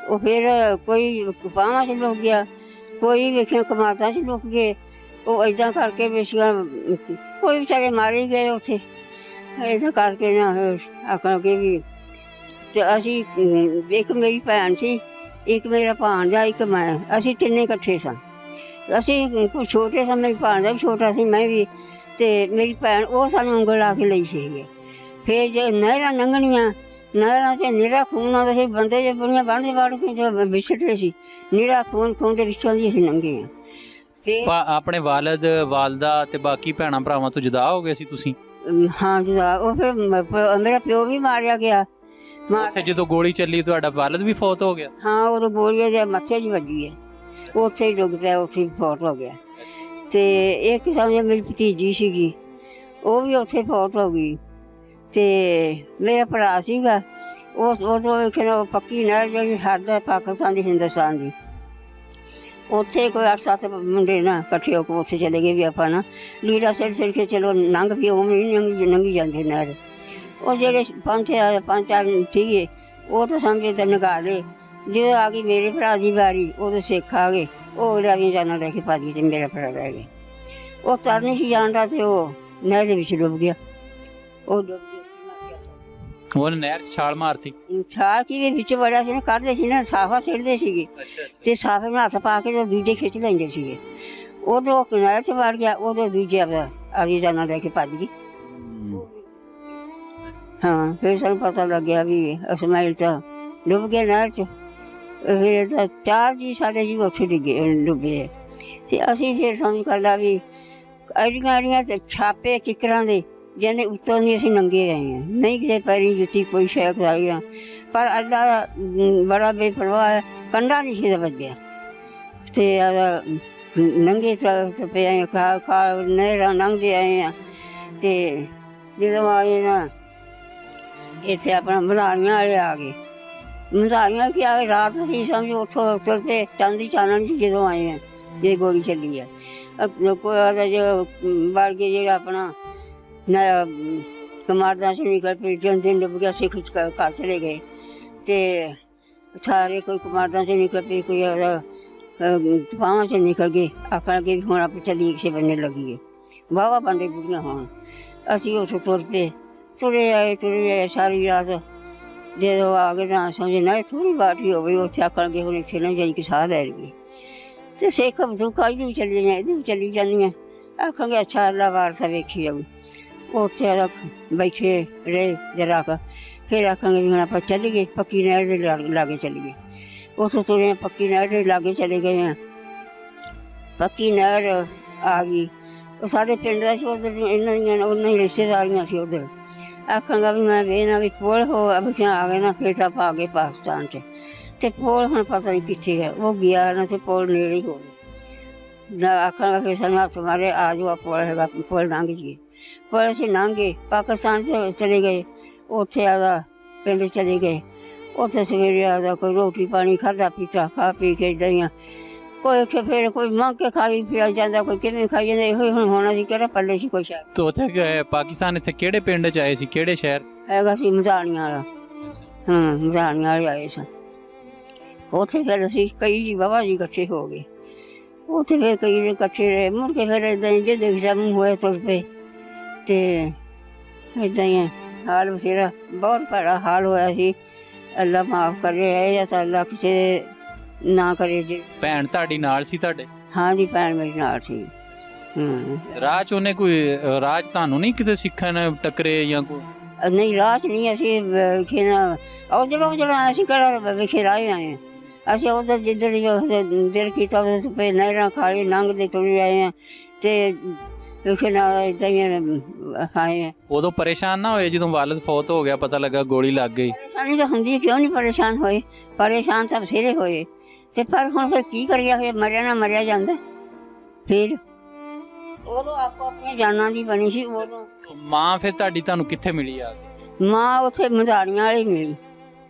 ਉਹ ਫਿਰ ਕੋਈ ਕਪਾਹਾਂ 'ਚ ਲੁਕ ਗਿਆ, ਕੋਈ ਵੇਖਿਆ ਕਮਾਤਾਂ 'ਚ ਲੁਕ ਗਏ। ਉਹ ਇੱਦਾਂ ਕਰਕੇ ਬੇਸ਼ੀਆਂ ਕੋਈ ਵਿਚਾਰੇ ਮਾਰੇ ਹੀ ਗਏ ਉੱਥੇ। ਇੱਦਾਂ ਕਰਕੇ ਨਾ ਆਖਣ ਕੇ ਵੀ ਤੇ ਅਸੀਂ ਇੱਕ ਮੇਰੀ ਭੈਣ ਸੀ, ਇੱਕ ਮੇਰਾ ਭਾਣਜਾ, ਇੱਕ ਮੈਂ, ਅਸੀਂ ਤਿੰਨੇ ਇਕੱਠੇ ਸਾਂ। ਅਸੀਂ ਕੁਛ ਛੋਟੇ ਸਾਂ, ਮੇਰੀ ਭਾਣਜਾ ਵੀ ਛੋਟਾ ਸੀ, ਮੈਂ ਵੀ। ਅਤੇ ਮੇਰੀ ਭੈਣ ਉਹ ਸਾਨੂੰ ਉਂਗਲ ਲਾ ਕੇ ਲਈ ਸੀਗੇ। ਫਿਰ ਜੇ ਨਹਿਰਾਂ ਲੰਘਣੀਆਂ, ਨਹਿਰਾਂ 'ਚ ਨਿਰਾ ਖੂਨ ਆਉਂਦਾ ਸੀ। ਬੰਦੇ ਜੇ ਬੁੜੀਆਂ ਬੰਨ੍ਹ ਵੜ ਕੇ ਜੋ ਵਿਛੜੇ ਸੀ, ਨਿਰਾ ਖੂਨ ਦੇ ਵਿੱਚੋਂ ਦੀ ਅਸੀਂ ਲੰਘੇ ਹਾਂ। ਫਿਰ ਆਪਣੇ ਵਾਲਦ ਵਾਲਦਾ ਤੇ ਬਾਕੀ ਭੈਣਾਂ ਭਰਾਵਾਂ ਤੋਂ ਜੁਦਾ ਹੋ ਗਏ ਸੀ ਤੁਸੀਂ? ਹਾਂ ਜੁਦਾ। ਉਹ ਫਿਰ ਮੇਰਾ ਪਿਓ ਵੀ ਮਾਰਿਆ ਗਿਆ। ਉੱਥੇ ਜਦੋਂ ਗੋਲੀ ਚੱਲੀ ਤੁਹਾਡਾ ਵਾਲਦ ਵੀ ਫੌਤ ਹੋ ਗਿਆ? ਹਾਂ ਉਦੋਂ ਗੋਲੀ ਦੇ ਮੱਥੇ 'ਚ ਵੱਜੀ ਹੈ, ਉੱਥੇ ਹੀ ਡੁੱਬ ਪਿਆ, ਉੱਥੇ ਹੀ ਫੌਤ ਹੋ ਗਿਆ। ਅਤੇ ਇੱਕ ਸਮਝ ਮੇਰੀ ਭਤੀਜੀ ਸੀਗੀ, ਉਹ ਵੀ ਉੱਥੇ ਫੌਤ ਹੋ ਗਈ। ਅਤੇ ਮੇਰਾ ਭਰਾ ਸੀਗਾ, ਉਦੋਂ ਵੇਖਿਆ ਪੱਕੀ ਨਹਿਰ ਜਿਹੜੀ ਹੱਦ ਹੈ ਪਾਕਿਸਤਾਨ ਦੀ ਹਿੰਦੁਸਤਾਨ ਦੀ, ਉੱਥੇ ਕੋਈ 8-7 ਮੁੰਡੇ ਨਾ ਇਕੱਠੇ ਹੋ ਕੇ ਉੱਥੇ ਚਲੇ ਗਏ ਵੀ ਆਪਾਂ ਨਾ ਲੀੜਾ ਸਿਰ ਕੇ ਚਲੋ ਲੰਘ ਪਈ। ਉਹ ਨਹੀਂ ਲੰਘੀ ਜਾਂਦੇ ਨਹਿਰ। ਉਹ ਜਿਹੜੇ ਪੰਜ ਚਾਰ ਸੀਗੇ ਉਹ ਤਾਂ ਸਮਝੇ ਤਾਂ ਨਿਕਾਲ ਲਏ। ਜਦੋਂ ਆ ਗਈ ਮੇਰੇ ਭਰਾ ਦੀ ਵਾਰੀ, ਉਦੋਂ ਸਿੱਖ ਆ ਗਏ। ਉਹ ਰਾਵੀਆਂ ਜਾਨਾਂ ਲੈ ਕੇ ਭੱਜ ਗਈ ਅਤੇ ਮੇਰਾ ਭਰਾ ਰਹਿ ਗਿਆ। ਉਹ ਤਰ ਨਹੀਂ ਸੀ ਜਾਣਦਾ ਅਤੇ ਉਹ ਨਹਿਰ ਦੇ ਵਿੱਚ ਡੁੱਬ ਗਿਆ। ਉਹ ਡੁੱਬ ਗਿਆ, ਉਹਨੇ ਨਹਿਰ 'ਚ ਛਾਲ ਮਾਰਤੀ? ਛਾਲ ਕੀ ਵਿੱਚ ਵੜਿਆ ਸੀ ਨਾ, ਕੱਢਦੇ ਸੀ ਨਾ, ਸਾਫਾ ਸਿੱਟਦੇ ਸੀਗੇ ਅਤੇ ਸਾਫੇ ਨੂੰ ਹੱਥ ਪਾ ਕੇ ਦੂਜੇ ਖਿੱਚ ਲੈਂਦੇ ਸੀਗੇ। ਉਦੋਂ ਨਹਿਰ 'ਚ ਵੜ ਗਿਆ, ਉਦੋਂ ਦੂਜੇ ਆਪਣੀ ਜਾਨਾਂ ਲੈ ਕੇ ਭੱਜ ਗਈ। ਹਾਂ ਫਿਰ ਸਾਨੂੰ ਪਤਾ ਲੱਗਿਆ ਵੀ ਇਸਮਾਈਲ ਤਾਂ ਡੁੱਬ ਗਿਆ ਨਹਿਰ 'ਚ। ਫਿਰ ਤਾਂ 4 ਜੀ ਸਾਡੇ ਜੀ ਉੱਥੇ ਡੁੱਬੇ। ਅਤੇ ਅਸੀਂ ਫਿਰ ਸਮਝ ਕਰ ਲਿਆ ਵੀ ਐਡੀਆਂ ਛਾਪੇ ਕਿੱਕਰਾਂ ਦੇ ਜਿਹਨੇ ਉੱਤੋਂ ਦੀ ਅਸੀਂ ਨੰਗੇ ਰਹੇ ਹਾਂ। ਨਹੀਂ ਕਿਸੇ ਪੈਰੀ ਜੁੱਤੀ ਕੋਈ ਸ਼ੈ ਖੁਦਾਈ ਆ, ਪਰ ਅੱਲਾ ਬੜਾ ਬੇਪਰਵਾਹ ਹੈ, ਕੰਡਾ ਨਹੀਂ ਸੀ ਵੱਜਿਆ। ਅਤੇ ਨੰਗੇ ਟੱਪੇ ਆਏ, ਖਾ ਨਹਿਰਾਂ ਲੰਘਦੇ ਆਏ ਹਾਂ। ਅਤੇ ਜਦੋਂ ਆਏ ਨਾ ਇੱਥੇ ਆਪਣਾ ਮਧਾਣੀਆਂ ਵਾਲੇ ਆ ਗਏ। ਮਧਾਣੀਆਂ ਕੀ ਆ ਗਏ, ਰਾਤ ਅਸੀਂ ਸਮਝੋ ਉੱਥੋਂ ਤੁਰ ਪਏ, ਚਾਂਦੀ ਚਾਨਣ ਸੀ ਜਦੋਂ ਆਏ ਹਾਂ। ये गोली चली है। जो बढ़ के जो अपना कमारदा से निकल पे जन दिन डुब गया, सिख घर चले गए। तो सारे कोई कमारदा से निकल पे, कोई तफावां से निकल गए। आखन लगे भी हुण आप चली किसी बनने लगी है। वाहवा बंदे बुढ़ियां होण, असीं उत्थों तुर पे तुरे आए सारी रात। जो आ गए ना समझे ना थोड़ी बाटी हो गई, उत्थे आखन लगे हुण इत्थे ना जाई के साह लै लईए। तो सिख बंदूकां इधर भी चली जाए, इधर भी चली जांदियां। आखन अच्छा अल्लाह वारसा वेखी जाऊ। उत्थे बैठे रहे जरा क, फिर आखन भी हुण आपां चली गए पक्की नहर दे लागे चली गए। उत्थों तुरे पक्की नहर दे लागे चले गए हैं। पक्की नहर आ गई, वो सारे पिंड दा सी उधर, इन्हां दियां उन्हां ही रिश्तेदारियां सी उधर। आखांगा भी मैं वेना भी पुल हो अब आ गए ना, फिर आप आ गए पाकिस्तान च। ते पुल हुण पता नहीं कित्थे है, वो गया ना तो पुल नेड़े ही हो गया। आखांगा फिर सानूं हत्थ मारे, आ जाओ पुल हैगा, पुल लंघ जाइए। पुल असीं लंघ गए, पाकिस्तान चले गए। उत्थे आदा पिंड चले गए। उत्थे सवेरे आदा कोई रोटी पानी खाधा पीता, खा पी के इदां ही कोई फिर कोई मंग के खाई फिर जाता, कोई किवें खाई जाता। इहो हुण होना सी, किहड़ा पल्ले सी कोई शहर। तो उत्थे पाकिस्तान इत्थे किहड़े पिंड च आए सी, किहड़े शहर हैगा सी मधानियां वाला। मधानियां वाले आए सन। उत्थे फिर असीं कई जी बाबा जी इकट्ठे हो गए। उत्थे फिर कई दिन इकट्ठे रहे। मुड़ के फिर इदां ही जिहदे किसा मूंह होए तुर पे। ते इदां ही हाल बसेरा बहुत भैड़ा हाल होया सी। अल्लाह माफ़ करे या तां अल्लाह किसे ना करे जी। भैन ਤੁਹਾਡੀ ਨਾਲ ਸੀ ਤੁਹਾਡੇ? हाँ जी, भैन मेरी नाल सी। ਰਾਹ ਚ ਉਹਨੇ ਕੋਈ ਰਾਜ ਤੁਹਾਨੂੰ ਨਹੀਂ ਕਿਤੇ ਸਿੱਖਾਂ ਨੇ ਟੱਕਰੇ ਜਾਂ ਕੋਈ? नहीं राह च नहीं, असीं वेखे ना उधर असीं किहड़ा वेखे राह आए हैं। असीं उधर जिद्धर दिल कीता उधर पे नहरां खाली लंघदे तुरे आए हैं। ते वेखे ना इदां ही आए हैं। ਉਦੋਂ ਪਰੇਸ਼ਾਨ ਨਾ ਹੋਏ ਜਦੋਂ ਵਾਲਿਦ ਫੌਤ ਹੋ ਗਿਆ, ਪਤਾ ਲੱਗਾ ਗੋਲੀ ਲੱਗ ਗਈ? परेशानी तो हुंदी, क्यों नहीं परेशान होए, परेशान तो बथेरे होए। ते पर हुण फिर की करिए, फिर मरिया ना मरिया जांदा। फिर उदों आपो अपनी जानां दी बनी सी। उदों ਮਾਂ ਫਿਰ ਤੁਹਾਡੀ ਤੁਹਾਨੂੰ ਕਿੱਥੇ ਮਿਲੀ ਆ ਕੇ? माँ उत्थे मधानियां वाली मिली।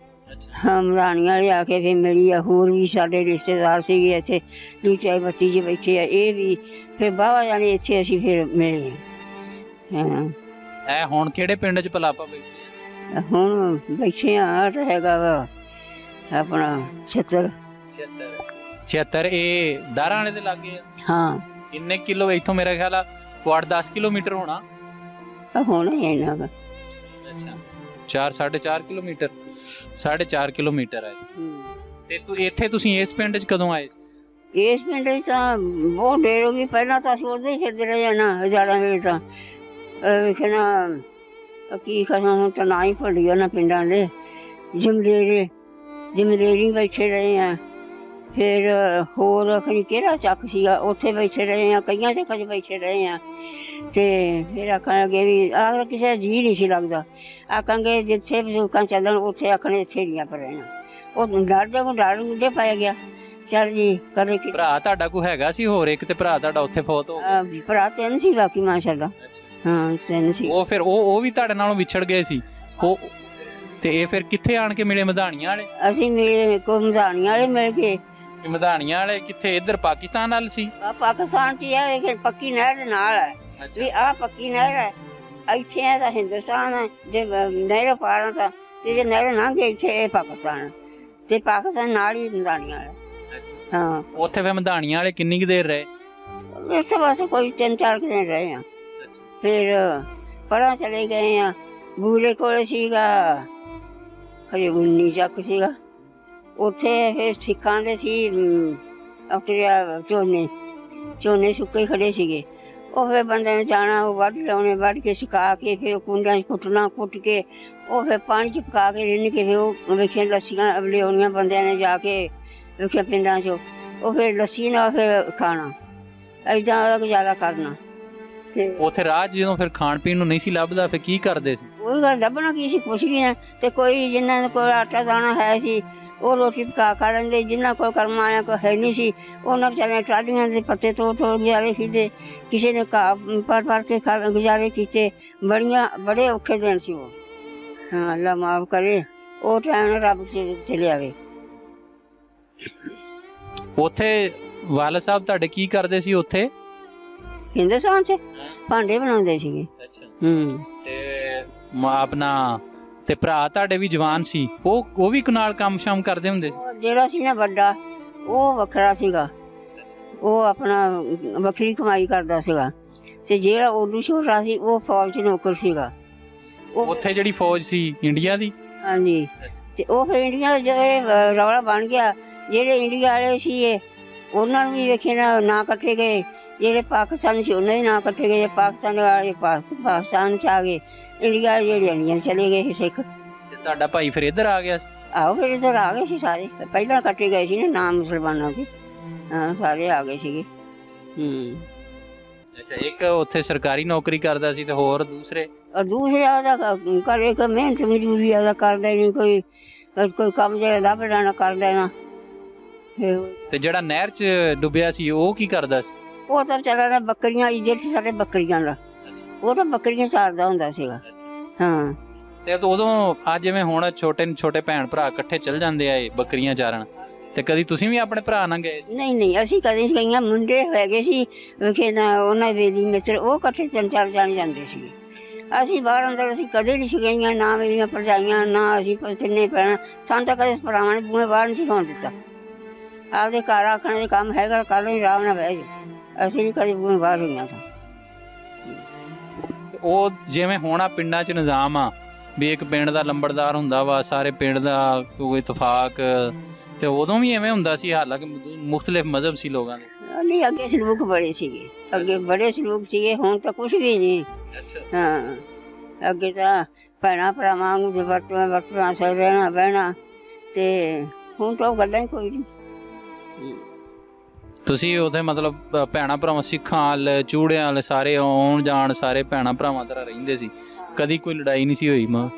हाँ, मधानियां वाली आके फिर मिली है। होर भी साडे रिश्तेदार सीगे इत्थे, दू चाई बत्ती च बैठे आ। ये भी फिर बावा जाने इत्थे असीं फिर मिले। हाँ, ਐ ਹੁਣ ਕਿਹੜੇ ਪਿੰਡ ਚ ਭਲਾ ਆਪਾਂ ਬੈਠੇ ਆ? हुण बैठे आ तो हैगा वा अपना 76। 76 ਇਹ ਦਾਰਾਂ ਵਾਲੇ ਦੇ ਲਾਗੇ ਆ? हाँ, ਕਿੰਨੇ ਕਿਲੋ ਇੱਥੋਂ? ਮੇਰਾ ਖਿਆਲ ਆ ਕੁਆੜ 10 ਕਿਲੋਮੀਟਰ ਹੋਣਾ। होना ही है इन्हां दा। ਅੱਛਾ, 4.5 ਕਿਲੋਮੀਟਰ, 4.5 ਕਿਲੋਮੀਟਰ ਹੈ। ਤੇ ਤੂੰ ਇੱਥੇ ਤੁਸੀਂ ਇਸ ਪਿੰਡ 'ਚ ਕਦੋਂ ਆਏ ਸੀ? इस पिंड च तां बहुत देर हो गई। पहला तो असीं उधर ही फिरदे रहे आ ना, हजारां वेले तां वेखे ना की खसम हुण तां ना ही भुल गया ना पिंडां दे। जमलेरी बैठे रहे हैं। फिर होर खनी केड़ा चक सीगा, उत्थे बैठे रहे हैं। कईयां चक्कां च बैठे रहे हैं। ते फिर आखन लगे भी आखर किसी दा जी नहीं सी लगदा। आखांगे जिथे बंदूकां चलन उत्थे आखने इत्थे नहीं पर रहना। ਉਹ ਡਰਦੇ ਕੋ ਡਰ ਮੁੰਡੇ ਪੈ ਗਿਆ। ਚੱਲ ਜੀ ਕਦੇ ਕਿ ਭਰਾ ਤੁਹਾਡਾ ਕੋਈ ਹੈਗਾ ਸੀ ਹੋਰ? ਇੱਕ ਤੇ ਭਰਾ ਤੁਹਾਡਾ ਉੱਥੇ ਫੌਤ ਹੋ ਗਿਆ? ਭਰਾ ਤਿੰਨ ਸੀ, ਬਾਕੀ ਮਾਸ਼ਾਅੱਲਾ। ਹਾਂ, ਤਿੰਨ ਸੀ। ਉਹ ਫਿਰ ਉਹ ਵੀ ਤੁਹਾਡੇ ਨਾਲੋਂ ਵਿਛੜ ਗਏ ਸੀ? ਉਹ ਤੇ ਇਹ ਫਿਰ ਕਿੱਥੇ ਆਣ ਕੇ ਮਿਲੇ? ਮਧਾਣੀਆਂ ਵਾਲੇ? ਅਸੀਂ ਮਿਲੇ ਕੋ ਮਧਾਣੀਆਂ ਵਾਲੇ ਮਿਲ ਗਏ। ਮਧਾਣੀਆਂ ਵਾਲੇ ਕਿੱਥੇ? ਇੱਧਰ ਪਾਕਿਸਤਾਨ ਵੱਲ ਸੀ? ਆ ਪਾਕਿਸਤਾਨ ਚ ਆ ਕਿ ਪੱਕੀ ਨਹਿਰ ਦੇ ਨਾਲ ਹੈ ਵੀ ਆ ਪੱਕੀ ਨਹਿਰ ਹੈ। ਇੱਥੇ ਆ ਤਾਂ ਹਿੰਦੁਸਤਾਨ ਹੈ, ਜੇ ਨਹਿਰ ਪਾਰਾਂ ਤਾਂ ਤੇ ਜੇ ਨਹਿਰ ਲੰਘ ਗਏ ਇੱਥੇ ਇਹ ਪਾਕਿਸਤਾਨ ਹੈ। ਤੇ ਪਾਕਿਸਤਾਨ ਨਾਲ ਹੀ ਮਧਾਣੀਆਂ ਵਾਲਾ। ਹਾਂ, ਉੱਥੇ ਫਿਰ ਮਧਾਣੀਆਂ ਵਾਲੇ ਕਿੰਨੀ ਕੁ ਦੇਰ ਰਹੇ? ਇੱਥੇ ਬਸ ਕੋਈ 3-4 ਦਿਨ ਰਹੇ ਆ। ਫਿਰ ਪਰਾਂ ਚਲੇ ਗਏ ਆ। ਬੂਲੇ ਕੋਲ ਸੀਗਾ ਹਜੇ 19 ਚੱਕ ਸੀਗਾ। ਉੱਥੇ ਫਿਰ ਸਿੱਖਾਂ ਦੇ ਸੀ ਉਤਰਿਆ ਝੋਨੇ ਸੁੱਕੇ ਖੜੇ ਸੀਗੇ। ਉਹ ਫਿਰ ਬੰਦੇ ਨੇ ਜਾਣਾ, ਉਹ ਵੱਢ ਲਾਉਣੇ, ਵੱਢ ਕੇ ਸੁਕਾ ਕੇ ਫਿਰ ਕੁੰਡਾਂ 'ਚ ਕੁੱਟਣਾ, ਕੁੱਟ ਕੇ ਉਹ ਫਿਰ ਪਾਣੀ 'ਚ ਪਕਾ ਕੇ ਰਿੰਨ ਕੇ ਫਿਰ ਉਹ ਵੇਖੀਆਂ ਲੱਸੀਆਂ ਲਿਆਉਣੀਆਂ ਬੰਦਿਆਂ ਨੇ ਜਾ ਕੇ ਵੇਖਿਆ ਪਿੰਡਾਂ 'ਚੋਂ। ਉਹ ਫਿਰ ਲੱਸੀ ਨਾਲ ਫਿਰ ਖਾਣਾ, ਏਦਾਂ ਉਹਦਾ ਗੁਜ਼ਾਰਾ ਕਰਨਾ। ਤੇ ਉੱਥੇ ਰਾਹ 'ਚ ਜਦੋਂ ਫਿਰ ਖਾਣ ਪੀਣ ਨੂੰ ਨਹੀਂ ਸੀ ਲੱਭਦਾ, ਫਿਰ ਕੀ ਕਰਦੇ ਸੀ? ਉਹ ਗੱਲ ਲੱਭਣਾ ਕੀ ਸੀ, ਕੁਛ ਵੀ ਨਾ। ਤੇ ਕੋਈ ਜਿਨ੍ਹਾਂ ਕੋਲ ਆਟਾ ਦਾਣਾ ਹੈ ਸੀ ਉਹ ਰੋਟੀ ਪਕਾ ਖਾ ਲੈਂਦੇ। ਜਿਨ੍ਹਾਂ ਕੋਲ ਕਰਮ ਵਾਲਿਆਂ ਕੋਲ ਹੈ ਨਹੀਂ ਸੀ ਉਹਨਾਂ ਵਿਚਾਰਿਆਂ ਟਾਹਲੀਆਂ ਦੇ ਪੱਤੇ ਤੋੜ ਗੁਜ਼ਾਰੇ ਕੀਤੇ। ਕਿਸੇ ਨੇ ਘਾਹ ਭਰ ਕੇ ਗੁਜ਼ਾਰੇ ਕੀਤੇ। ਬੜੇ ਔਖੇ ਦਿਨ ਸੀ ਉਹ। ਹਾਂ, ਅੱਲਾ ਮਾਫ ਕਰੇ। ਉਹ ਟਾਈਮ ਰੱਬ ਚਲੇ ਆਵੇ। ਉੱਥੇ ਵਾਲਦ ਸਾਹਿਬ ਤੁਹਾਡੇ ਕੀ ਕਰਦੇ ਸੀ ਉੱਥੇ? ਹਿੰਦੁਸਤਾਨ 'ਚ ਭਾਂਡੇ ਬਣਾਉਂਦੇ ਸੀਗੇ। ਅੱਛਾ। ਤੇ ਆਪਣਾ ਤੇ ਭਰਾ ਤੁਹਾਡੇ ਵੀ ਜਵਾਨ ਸੀ, ਉਹ ਵੀ ਨਾਲ ਕੰਮ ਸ਼ਾਮ ਕਰਦੇ ਹੁੰਦੇ ਸੀ? ਉਹ ਜਿਹੜਾ ਸੀ ਨਾ ਵੱਡਾ, ਉਹ ਵੱਖਰਾ ਸੀਗਾ, ਉਹ ਆਪਣਾ ਵੱਖਰੀ ਕਮਾਈ ਕਰਦਾ ਸੀਗਾ। ਤੇ ਜਿਹੜਾ ਉਦੋਂ ਛੋਟਾ ਸੀ ਉਹ ਫੌਜ 'ਚ ਨੌਕਰ ਸੀਗਾ। ਉੱਥੇ ਜਿਹੜੀ ਫੌਜ ਸੀ ਇੰਡੀਆ ਦੀ? ਹਾਂਜੀ। ਤੇ ਉਹ ਫਿਰ ਇੰਡੀਆ ਦਾ ਜਦੋਂ ਇਹ ਰੌਲਾ ਬਣ ਗਿਆ, ਜਿਹੜੇ ਇੰਡੀਆ ਵਾਲੇ ਸੀ ਇਹ ਉਹਨਾਂ ਨੂੰ ਵੀ ਵੇਖੇ ਨਾ ਕੱਟੇ ਗਏ, ਜਿਹੜੇ ਪਾਕਿਸਤਾਨ ਸੀ ਉਹਨਾਂ ਦੇ ਨਾਂ ਕੱਟੇ ਗਏ, ਪਾਕਿਸਤਾਨ ਵਾਲੇ ਪਾਕਿਸਤਾਨ 'ਚ ਆ ਗਏ, ਇੰਡੀਆ ਵਾਲੇ ਜਿਹੜੇ ਇੰਡੀਆ ਚਲੇ ਗਏ ਸੀ ਸਿੱਖ। ਤੇ ਤੁਹਾਡਾ ਭਾਈ ਫਿਰ ਇੱਧਰ ਆ ਗਿਆ ਸੀ? ਆਹੋ ਫਿਰ ਇੱਧਰ ਆ ਗਏ ਸੀ ਸਾਰੇ, ਪਹਿਲਾਂ ਕੱਟੇ ਗਏ ਸੀ ਨਾ ਨਾਮ ਮੁਸਲਮਾਨਾਂ ਦੇ। ਹਾਂ, ਸਾਰੇ ਆ ਗਏ ਸੀਗੇ। ਅੱਛਾ, ਇੱਕ ਉੱਥੇ ਸਰਕਾਰੀ ਨੌਕਰੀ ਕਰਦਾ ਸੀ ਤੇ ਹੋਰ ਦੂਸਰੇ ਦਾ ਘਰੇ ਕੋਈ ਮਿਹਨਤ ਮਜ਼ਦੂਰੀ ਆਦਾ ਕਰਦਾ ਨਹੀਂ, ਕੋਈ ਕੰਮ ਜਿਹੜਾ ਲੱਭ ਲੈਣਾ ਕਰ ਲੈਣਾ। ਤੇ ਜਿਹੜਾ ਨਹਿਰ 'ਚ ਡੁੱਬਿਆ ਸੀ ਉਹ ਕੀ ਕਰਦਾ ਸੀ? ਉਹ ਤਾਂ ਵਿਚਾਰਾ ਬੱਕਰੀਆਂ, ਇੱਜ਼ਤ ਸੀ ਸਾਡੇ ਬੱਕਰੀਆਂ ਦਾ, ਉਹ ਤਾਂ ਬੱਕਰੀਆਂ ਚਾਰਦਾ ਹੁੰਦਾ ਸੀਗਾ। ਹਾਂ। ਤੇ ਉਦੋਂ ਅੱਜ ਜਿਵੇਂ ਹੁਣ ਛੋਟੇ ਭੈਣ ਭਰਾ ਇਕੱਠੇ ਚੱਲ ਜਾਂਦੇ ਆ ਬੱਕਰੀਆਂ ਚਾਰਨ, ਤੇ ਕਦੀ ਤੁਸੀਂ ਵੀ ਆਪਣੇ ਭਰਾ ਨਾਲ ਗਏ ਸੀ? ਨਹੀਂ, ਅਸੀਂ ਕਦੇ ਨਹੀਂ ਗਈਆਂ। ਮੁੰਡੇ ਹੈਗੇ ਸੀ ਵੇਖੇ ਨਾ, ਉਹਨਾਂ ਵੇਲੀ ਮਿੱਤਰ, ਉਹ ਇਕੱਠੇ 3-4 ਜਾਣੇ ਜਾਂਦੇ ਸੀ। ਅਸੀਂ ਬਾਹਰ ਅੰਦਰ ਅਸੀਂ ਕਦੇ ਨਹੀਂ ਸੀ ਗਈਆਂ, ਨਾ ਮੇਰੀਆਂ ਭਰਜਾਈਆਂ, ਨਾ ਅਸੀਂ ਤਿੰਨੇ ਭੈਣਾਂ। ਸਾਨੂੰ ਤਾਂ ਕਦੇ ਭਰਾਵਾਂ ਨੇ ਬੂਹੇ ਬਾਹਰ ਨਹੀਂ ਸੀ ਹੋਣ ਦਿੱਤਾ। ਆਪਦੇ ਘਰ ਆਖਣ ਦੇ ਕੰਮ ਹੈਗਾ ਕਰ ਲਈ, ਆਰਾਮ ਨਾਲ ਬਹਿ ਜਾਓ। ਅਸੀਂ ਨਹੀਂ ਕਦੇ ਬੂਹੇ ਬਾਹਰ ਹੋਈਆਂ ਸਾਂ। ਉਹ ਜਿਵੇਂ ਹੁਣ ਆ ਪਿੰਡਾਂ 'ਚ ਨਿਜ਼ਾਮ ਆ ਵੀ ਇੱਕ ਪਿੰਡ ਦਾ ਲੰਬੜਦਾਰ ਹੁੰਦਾ ਵਾ, ਸਾਰੇ ਪਿੰਡ ਦਾ ਕੋਈ ਇਤਫਾਕ, ਤੇ ਉਦੋਂ ਵੀ ਐਵੇਂ ਹੁੰਦਾ ਸੀ? ਹਾਲਾਂਕਿ ਮੁਖਤਲਿਫ ਮਜ਼ਹਬ ਸੀ ਲੋਕਾਂ ਦੇ। ਨਹੀਂ, ਅੱਗੇ ਸਲੂਕ ਬੜੇ ਸੀਗੇ, ਅੱਗੇ ਬੜੇ ਸਲੂਕ ਸੀਗੇ, ਹੁਣ ਤਾਂ ਕੁਛ ਵੀ ਨਹੀਂ। ਹਾਂ, ਅੱਗੇ ਤਾਂ ਭੈਣਾਂ ਭਰਾਵਾਂ ਨੂੰ ਵਰਤਣਾ ਸਹਿ ਰਹਿਣਾ ਬਹਿਣਾ, ਤੇ ਹੁਣ ਤਾਂ ਉਹ ਗੱਲਾਂ ਹੀ ਕੋਈ ਨਹੀਂ। ਤੁਸੀਂ ਉੱਥੇ ਮਤਲਬ ਭੈਣਾਂ ਭਰਾਵਾਂ ਸਿੱਖਾਂ ਵਾਲੇ ਚੂੜਿਆਂ ਵਾਲੇ ਸਾਰੇ ਆਉਣ ਜਾਣ, ਸਾਰੇ ਭੈਣਾਂ ਭਰਾਵਾਂ ਤਰ੍ਹਾਂ ਰਹਿੰਦੇ ਸੀ, ਕਦੀ ਕੋਈ ਲੜਾਈ ਨਹੀਂ ਸੀ ਹੋਈ? ਮਾਂ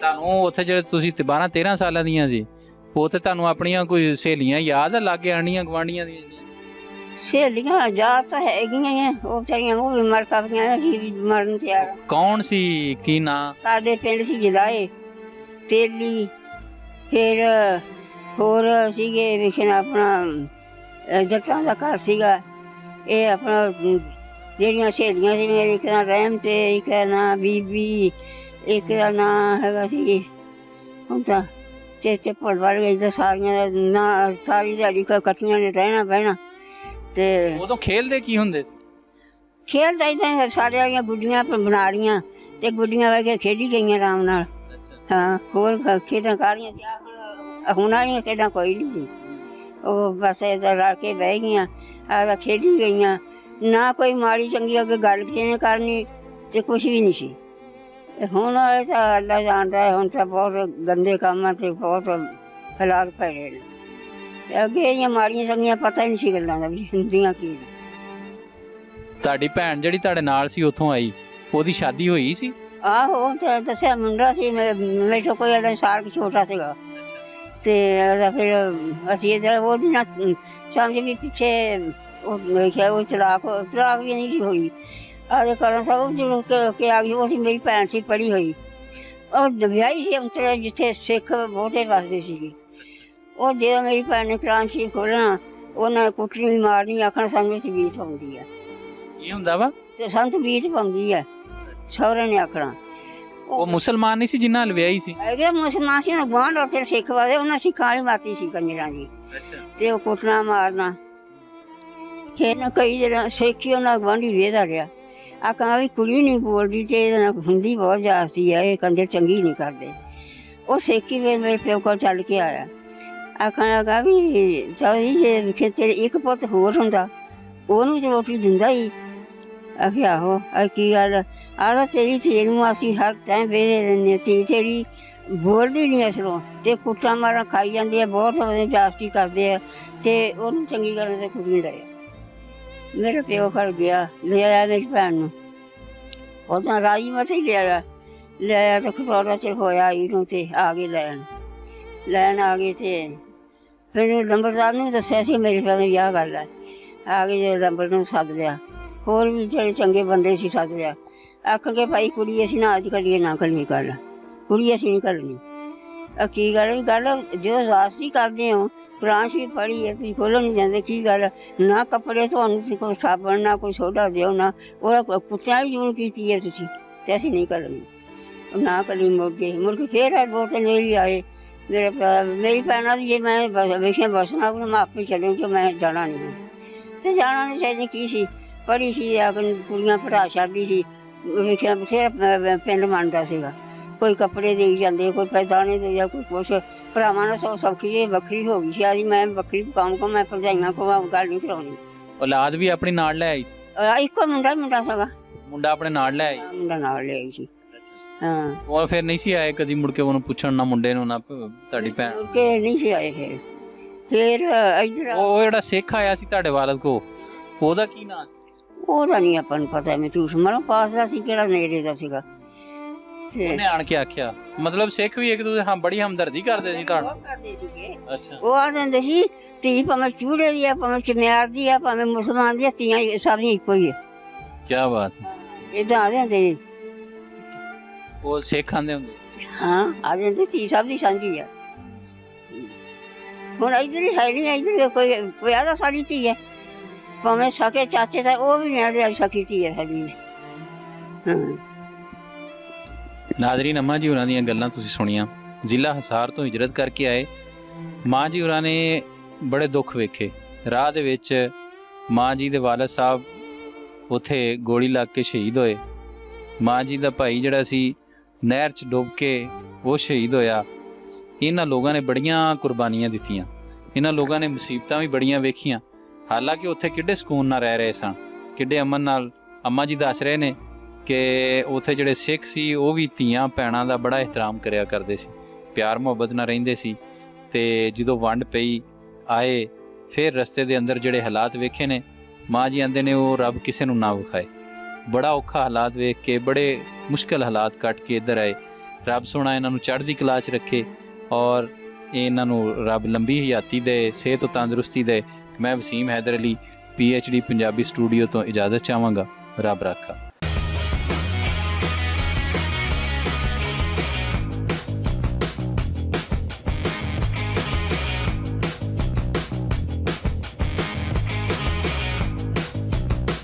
ਤੁਹਾਨੂੰ ਉੱਥੇ ਜਿਹੜੇ ਤੁਸੀਂ 12-13 ਸਾਲਾਂ ਦੀਆਂ ਸੀ, ਉੱਥੇ ਤੁਹਾਨੂੰ ਆਪਣੀਆਂ ਕੋਈ ਸਹੇਲੀਆਂ ਯਾਦ ਆ ਲਾਗੇ ਆਂਢੀਆਂ ਗੁਆਂਢੀਆਂ ਦੀਆਂ? ਸਹੇਲੀਆਂ ਯਾਦ ਤਾਂ ਹੈਗੀਆਂ, ਉਹ ਵਿਚਾਰੀਆਂ ਉਹ ਵੀ ਮਰ ਕਾਪੀਆਂ, ਅਸੀਂ ਵੀ ਮਰਨ ਤਿਆਰ। ਕੌਣ ਸੀ, ਕੀ ਨਾਂ? ਸਾਡੇ ਪਿੰਡ ਸੀ ਜਲਾਏ, ਤੇਲੀ, ਫਿਰ ਹੋਰ ਸੀਗੇ ਵੇਖੇ ਨਾ ਆਪਣਾ ਜੱਟਾਂ ਦਾ ਘਰ ਸੀਗਾ। ਇਹ ਆਪਣਾ ਜਿਹੜੀਆਂ ਸਹੇਲੀਆਂ ਸੀ ਮੇਰੀ, ਇੱਕ ਦਾ ਰਹਿਮ ਤੇ ਇੱਕ ਦਾ ਨਾਂ ਬੀਬੀ, ਇੱਕ ਦਾ ਨਾਂ ਹੈਗਾ ਸੀ, ਹੁਣ ਤਾਂ ਚੇਤੇ ਭੁੱਲ ਵੜ ਗਈ। ਤਾਂ ਸਾਰੀਆਂ ਦਾ ਨਾਂ, ਸਾਰੀ ਦਿਹਾੜੀ ਇਕੱਠੀਆਂ ਨੇ ਰਹਿਣਾ ਬਹਿਣਾ। ਤੇ ਉਦੋਂ ਖੇਲਦੇ ਕੀ ਹੁੰਦੇ ਸੀ? ਖੇਲਦਾ ਇੱਦਾਂ ਸਾਰੇ ਵਾਲੀਆਂ ਗੁੱਡੀਆਂ ਬਣਾ ਲਈਆਂ ਤੇ ਗੁੱਡੀਆਂ ਵਹਿ ਕੇ ਖੇਡੀ ਗਈਆਂ ਆਰਾਮ ਨਾਲ। ਹਾਂ, ਹੋਰ ਖੇਡਾਂ ਕਾਹਦੀਆਂ ਸੀ? ਹੁਣ ਵਾਲੀਆਂ ਖੇਡਾਂ ਕੋਈ ਨਹੀਂ ਸੀ। ਉਹ ਬਸ ਇੱਦਾਂ ਰਲ ਕੇ ਬਹਿ ਗਈਆਂ, ਆਦਾ ਖੇਡੀ ਗਈਆਂ। ਨਾ ਕੋਈ ਮਾੜੀ ਚੰਗੀ ਅੱਗੇ ਗੱਲ ਕਿਸੇ ਨੇ ਕਰਨੀ ਤੇ ਕੁਛ ਵੀ ਨਹੀਂ ਸੀ। ਹੁਣ ਵਾਲੇ ਤਾਂ ਅੱਲਾ ਜਾਣਦਾ ਹੈ, ਹੁਣ ਤਾਂ ਬਹੁਤ ਗੰਦੇ ਕੰਮਾਂ ਤੇ ਬਹੁਤ ਹਾਲਾਤ ਭੈੜੇ ਨੇ। ਤੇ ਅੱਗੇ ਇਹਦੀਆਂ ਮਾੜੀਆਂ ਚੰਗੀਆਂ ਪਤਾ ਹੀ ਨਹੀਂ ਸੀ ਗੱਲਾਂ ਦਾ ਵੀ ਹੁੰਦੀਆਂ ਕੀ। ਤੁਹਾਡੀ ਭੈਣ ਜਿਹੜੀ ਤੁਹਾਡੇ ਨਾਲ ਸੀ ਉੱਥੋਂ ਆਈ, ਉਹਦੀ ਸ਼ਾਦੀ ਹੋਈ ਸੀ? ਆਹੋ, ਤੇ ਦੱਸਿਆ ਮੁੰਡਾ ਸੀ ਮੇਰੇ ਤੋਂ ਕੋਈ ਅੜਾ ਸਾਲ ਛੋਟਾ ਸੀਗਾ। ਤੇ ਫਿਰ ਅਸੀਂ ਉਹਦੀ ਨਾ ਸਮਝ ਵੀ ਪਿੱਛੇ ਉਹ ਦੇਖਿਆ, ਉਹ ਤਲਾਕ ਵੀ ਨਹੀਂ ਸੀ ਹੋਈ। ਆਦੇ ਕਾਰਨ ਸਭ ਜਦੋਂ ਕਿ ਆ ਗਈ, ਉਹ ਸੀ ਮੇਰੀ ਭੈਣ ਸੀ ਪੜ੍ਹੀ ਹੋਈ, ਉਹ ਵਿਆਹੀ ਸੀ ਅੰਤਰੇ ਜਿੱਥੇ ਸਿੱਖ ਬਹੁਤੇ ਵੱਸਦੇ ਸੀਗੇ। ਉਹ ਜਦੋਂ ਮੇਰੀ ਭੈਣ ਨੇ ਕੁਰਾਨ ਸ਼ਰੀਫ ਖੋਲ੍ਹਣਾ, ਉਹਨਾਂ ਕੁੱਟਣੀ ਮਾਰਨੀ, ਆਖਣਾ ਸਾਨੂੰ ਤਬੀਅਤ ਪਾਉਂਦੀ ਹੈ। ਕੀ ਹੁੰਦਾ ਵਾ? ਤੇ ਸਾਨੂੰ ਤਬੀਅਤ ਪਾਉਂਦੀ ਹੈ, ਸਹੁਰੇ ਨੇ ਆਖਣਾ। ਉਹ ਮੁਸਲਮਾਨ ਨਹੀਂ ਸੀ ਜਿਨ੍ਹਾਂ ਨਾਲ ਵਿਆਹੀ ਸੀ? ਹੈਗੇ ਮੁਸਲਮਾਨ ਸੀ, ਉਹਨਾਂ ਗੁਆਂਢ ਉੱਥੇ ਸਿੱਖ ਵਾਲੇ, ਉਹਨਾਂ ਸਿੱਖਾਂ ਵਾਲੀ ਮਾਤੀ ਸੀ ਕੰਜਰਾਂ ਦੀ। ਤੇ ਉਹ ਕੁੱਟਣਾ ਮਾਰਨਾ। ਫਿਰ ਨਾ ਕਈ ਜਿਹੜਾ ਸਿੱਖੀ ਉਹਨਾਂ ਗੁਆਂਢੀ ਵੇਹਦਾ ਰਿਹਾ, ਆਖਾਂ ਵੀ ਕੁੜੀ ਨਹੀਂ ਬੋਲਦੀ ਤੇ ਇਹਦੇ ਨਾਲ ਹੁੰਦੀ ਬਹੁਤ ਜਾਸਤੀ ਹੈ, ਇਹ ਕੰਜਰ ਚੰਗੀ ਨਹੀਂ ਕਰਦੇ। ਉਹ ਸਿੱਖੀ ਵੇ ਮੇਰੇ ਪਿਓ ਕੋਲ ਚੱਲ ਕੇ ਆਇਆ, ਆਖਣ ਲੱਗਾ ਵੀ ਚੌਧਰੀ ਜੇ ਖੇਤਰ ਇੱਕ ਪੁੱਤ ਹੋਰ ਹੁੰਦਾ ਉਹਨੂੰ ਤੇ ਰੋਟੀ ਦਿੰਦਾ ਹੀ। ਆਖਿਆ ਆਹੋ, ਕੀ ਗੱਲ? ਆਹ ਤੇਰੀ ਧੀ ਨੂੰ ਅਸੀਂ ਹਰ ਟਾਈਮ ਵੇਹਦੇ ਰਹਿੰਦੇ, ਧੀ ਤੇਰੀ ਬੋਲਦੀ ਨਹੀਂ ਅਸਲੋਂ, ਤੇ ਕੁੱਟਾਂ ਮਾਰਾਂ ਖਾਈ ਜਾਂਦੀ ਹੈ, ਬਹੁਤ ਜਾਸਤੀ ਕਰਦੇ ਆ, ਤੇ ਉਹਨੂੰ ਚੰਗੀ ਕਰਨ ਤੇ ਕੁੜੀ ਨਹੀਂ ਰਹੇ। ਮੇਰਾ ਪਿਓ ਘਰ ਗਿਆ, ਲੈ ਆਇਆ ਮੇਰੀ ਭੈਣ ਨੂੰ, ਉਦਾਂ ਰਾਜੀ ਮਤ ਹੀ ਲੈ ਆਇਆ ਤਾਂ ਥੋੜ੍ਹਾ ਚਿਰ ਹੋਇਆ ਇਹਨੂੰ, ਤੇ ਆ ਗਏ ਲੈਣ ਆ ਗਏ। ਤੇ ਫਿਰ ਲੰਬੜਦਾਰ ਨੂੰ ਦੱਸਿਆ ਸੀ ਮੇਰੇ ਪਿਓ ਨੇ ਵਿਆਹ ਗੱਲ ਹੈ। ਆ ਗਏ ਜੇ ਲੰਬੜ ਨੂੰ ਸੱਦ ਲਿਆ, ਹੋਰ ਵੀ ਜਿਹੜੇ ਚੰਗੇ ਬੰਦੇ ਸੀ ਸੱਦ ਲਿਆ। ਆਖਣਗੇ ਭਾਈ ਕੁੜੀ ਅਸੀਂ ਨਾ ਅੱਜ ਕਰੀਏ ਨਾ ਕਰੀਏ ਗੱਲ, ਕੁੜੀ ਅਸੀਂ ਨਹੀਂ ਕਰਨੀ। ਕੀ ਗੱਲ ਜੋ ਰਾਸਤੀ ਕਰਦੇ ਹੋ ਕੁਰਾਨ ਸ਼ਰੀਫ ਪੜ੍ਹੀ ਹੈ ਤੁਸੀਂ ਖੋਲ੍ਹਣ ਨਹੀਂ ਜਾਂਦੇ ਕੀ ਗੱਲ ਨਾ ਕੱਪੜੇ ਤੁਹਾਨੂੰ ਤੁਸੀਂ ਕੋਈ ਸਾਬਣ ਨਾ ਕੋਈ ਸੋਡਾ ਦਿਓ ਨਾ ਉਹਦਾ ਕੁੱਤਿਆਂ ਦੀ ਜੂਨ ਕੀਤੀ ਹੈ ਤੁਸੀਂ ਤੇ ਅਸੀਂ ਨਹੀਂ ਕਰਨੀ ਨਾ ਕਰੀ ਮੁੜ ਕੇ ਫੇਰ ਆ ਦੋ ਤਿੰਨ ਵਾਰੀ ਆਏ ਮੇਰੀ ਭੈਣਾਂ ਦੀ ਜੇ ਮੈਂ ਵੇਖਿਆ ਬਸਣਾ ਮੈਂ ਆਪੇ ਚੱਲੂ ਕਿ ਮੈਂ ਜਾਣਾ ਨਹੀਂ ਤੇ ਜਾਣਾ ਨਹੀਂ ਚਾਹੀਦਾ ਕੀ ਸੀ ਪੜ੍ਹੀ ਸੀ ਆ ਕੁੜੀਆਂ ਪੜ੍ਹਾ ਛੱਡਦੀ ਸੀ ਵੇਖਿਆ ਬਥੇਰਾ ਪਿੰਡ ਮੰਨਦਾ ਸੀਗਾ ਕੋਈ ਕੱਪੜੇ ਦੇਈ ਜਾਂਦੇ ਕੋਈ ਪੈਦਾਨੇ ਦੇ ਜਾਂ ਕੋਈ ਕੁਛ ਭਰਾਵਾਂ ਨਾਲ ਸੌਖੀ ਜਿਹੀ ਵੱਖਰੀ ਹੋ ਗਈ ਸੀ ਆਜੀ ਮੈਂ ਵੱਖਰੀ ਕੰਮ ਕੋ ਮੈਂ ਭਰਜਾਈਆਂ ਕੋਲ ਗੱਲ ਨਹੀਂ ਕਰਾਉਣੀ ਔਲਾਦ ਵੀ ਆਪਣੀ ਨਾਲ ਲੈ ਆਈ ਸੀ ਇੱਕੋ ਮੁੰਡਾ ਸੀਗਾ ਮੁੰਡਾ ਆਪਣੇ ਨਾਲ ਲੈ ਆਈ ਮੁੰਡਾ ਨਾਲ ਲੈ ਆਈ ਸੀ ਹਾਂ ਉਹ ਫਿਰ ਨਹੀਂ ਸੀ ਆਏ ਕਦੀ ਮੁੜ ਕੇ ਉਹਨੂੰ ਪੁੱਛਣ ਨਾ ਮੁੰਡੇ ਨੂੰ ਨਾ ਤੁਹਾਡੀ ਭੈਣ ਮੁੜ ਕੇ ਨਹੀਂ ਸੀ ਆਏ ਫਿਰ ਇੱਧਰ ਉਹ ਜਿਹੜਾ ਸਿੱਖ ਆਇਆ ਸੀ ਤੁਹਾਡੇ ਵਾਲਦ ਕੋ ਉਹਦਾ ਕੀ ਨਾਂ ਸੀ ਉਹਦਾ ਨਹੀਂ ਆਪਾਂ ਨੂੰ ਪਤਾ ਮੈਂ ਝੂਠ ਮਾਰਾਂ ਪਾਸ ਦਾ ਸੀ ਕਿਹੜਾ ਨੇੜੇ ਦਾ ਸੀਗਾ ਉਹਨੇ ਆਣ ਕੇ ਆਖਿਆ ਮਤਲਬ ਸਿੱਖ ਵੀ ਇੱਕ ਦੂਜੇ ਹਾਂ ਬੜੀ ਹਮਦਰਦੀ ਕਰਦੇ ਸੀ ਤੁਹਾਨੂੰ ਕਰਦੇ ਸੀਗੇ ਅੱਛਾ ਉਹ ਆ ਜਾਂਦੇ ਸੀ ਧੀ ਭਾਵੇਂ ਚੂੜੇ ਦੀ ਆ ਭਾਵੇਂ ਚਮਿਆਰ ਦੀ ਆ ਭਾਵੇਂ ਮੁਸਲਮਾਨ ਦੀ ਧੀਆਂ ਸਭ ਦੀਆਂ ਇੱਕੋ ਹੀ ਆ ਕੀ ਬਾਤ ਏਦਾਂ ਆ ਜਾਂਦੇ ਉਹ ਸਿੱਖ ਆਂਦੇ ਹੁੰਦੇ ਸੀ ਹਾਂ ਆ ਜਾਂਦੇ ਧੀ ਸਭ ਦੀ ਸਾਂਝੀ ਆ ਹੁਣ ਇੱਧਰ ਹੀ ਹੈ ਨਹੀਂ ਇੱਧਰ ਕੋਈ ਆਦਾ ਸਾਡੀ ਧੀ ਹੈ ਭਾਵੇਂ ਸਕੇ ਚਾਚੇ ਦਾ ਉਹ ਵੀ ਨਹੀਂ ਸਕੀ ਧੀ ਹੈ ਸਾਡੀ ਹਾਂ ਨਾਜ਼ਰੀਨ ਅੰਮਾ ਜੀ ਹੋਰਾਂ ਦੀਆਂ ਗੱਲਾਂ ਤੁਸੀਂ ਸੁਣੀਆਂ ਜ਼ਿਲ੍ਹਾ ਹਿਸਾਰ ਤੋਂ ਹਿਜਰਤ ਕਰਕੇ ਆਏ ਮਾਂ ਜੀ ਹੋਰਾਂ ਨੇ ਬੜੇ ਦੁੱਖ ਵੇਖੇ ਰਾਹ ਦੇ ਵਿੱਚ ਮਾਂ ਜੀ ਦੇ ਵਾਲਦ ਸਾਹਿਬ ਉੱਥੇ ਗੋਲੀ ਲੱਗ ਕੇ ਸ਼ਹੀਦ ਹੋਏ ਮਾਂ ਜੀ ਦਾ ਭਾਈ ਜਿਹੜਾ ਸੀ ਨਹਿਰ 'ਚ ਡੁੱਬ ਕੇ ਉਹ ਸ਼ਹੀਦ ਹੋਇਆ ਇਹਨਾਂ ਲੋਕਾਂ ਨੇ ਬੜੀਆਂ ਕੁਰਬਾਨੀਆਂ ਦਿੱਤੀਆਂ ਇਹਨਾਂ ਲੋਕਾਂ ਨੇ ਮੁਸੀਬਤਾਂ ਵੀ ਬੜੀਆਂ ਵੇਖੀਆਂ ਹਾਲਾਂਕਿ ਉੱਥੇ ਕਿੱਡੇ ਸਕੂਨ ਨਾਲ ਰਹਿ ਰਹੇ ਸਨ ਕਿੱਡੇ ਅਮਨ ਨਾਲ ਅੰਮਾ ਜੀ ਦੱਸ ਰਹੇ ਨੇ ਕਿ ਉੱਥੇ ਜਿਹੜੇ ਸਿੱਖ ਸੀ ਉਹ ਵੀ ਧੀਆਂ ਭੈਣਾਂ ਦਾ ਬੜਾ ਇਹਤਰਾਮ ਕਰਿਆ ਕਰਦੇ ਸੀ ਪਿਆਰ ਮੁਹੱਬਤ ਨਾਲ ਰਹਿੰਦੇ ਸੀ ਤੇ ਜਦੋਂ ਵੰਡ ਪਈ ਆਏ ਫਿਰ ਰਸਤੇ ਦੇ ਅੰਦਰ ਜਿਹੜੇ ਹਾਲਾਤ ਵੇਖੇ ਨੇ ਮਾਂ ਜੀ ਆਂਦੇ ਨੇ ਉਹ ਰੱਬ ਕਿਸੇ ਨੂੰ ਨਾ ਵਿਖਾਏ ਬੜਾ ਔਖਾ ਹਾਲਾਤ ਵੇਖ ਕੇ ਬੜੇ ਮੁਸ਼ਕਲ ਹਾਲਾਤ ਕੱਟ ਕੇ ਇੱਧਰ ਆਏ ਰੱਬ ਸੋਹਣਾ ਇਹਨਾਂ ਨੂੰ ਚੜ੍ਹਦੀ ਕਲਾ 'ਚ ਰੱਖੇ ਔਰ ਇਹਨਾਂ ਨੂੰ ਰੱਬ ਲੰਬੀ ਹਯਾਤੀ ਦੇ ਸਿਹਤ ਤੰਦਰੁਸਤੀ ਦੇ ਮੈਂ ਵਸੀਮ ਹੈਦਰ ਅਲੀ PhD ਪੰਜਾਬੀ ਸਟੂਡੀਓ ਤੋਂ ਇਜਾਜ਼ਤ ਚਾਹਾਂਗਾ ਰੱਬ ਰਾਖਾ।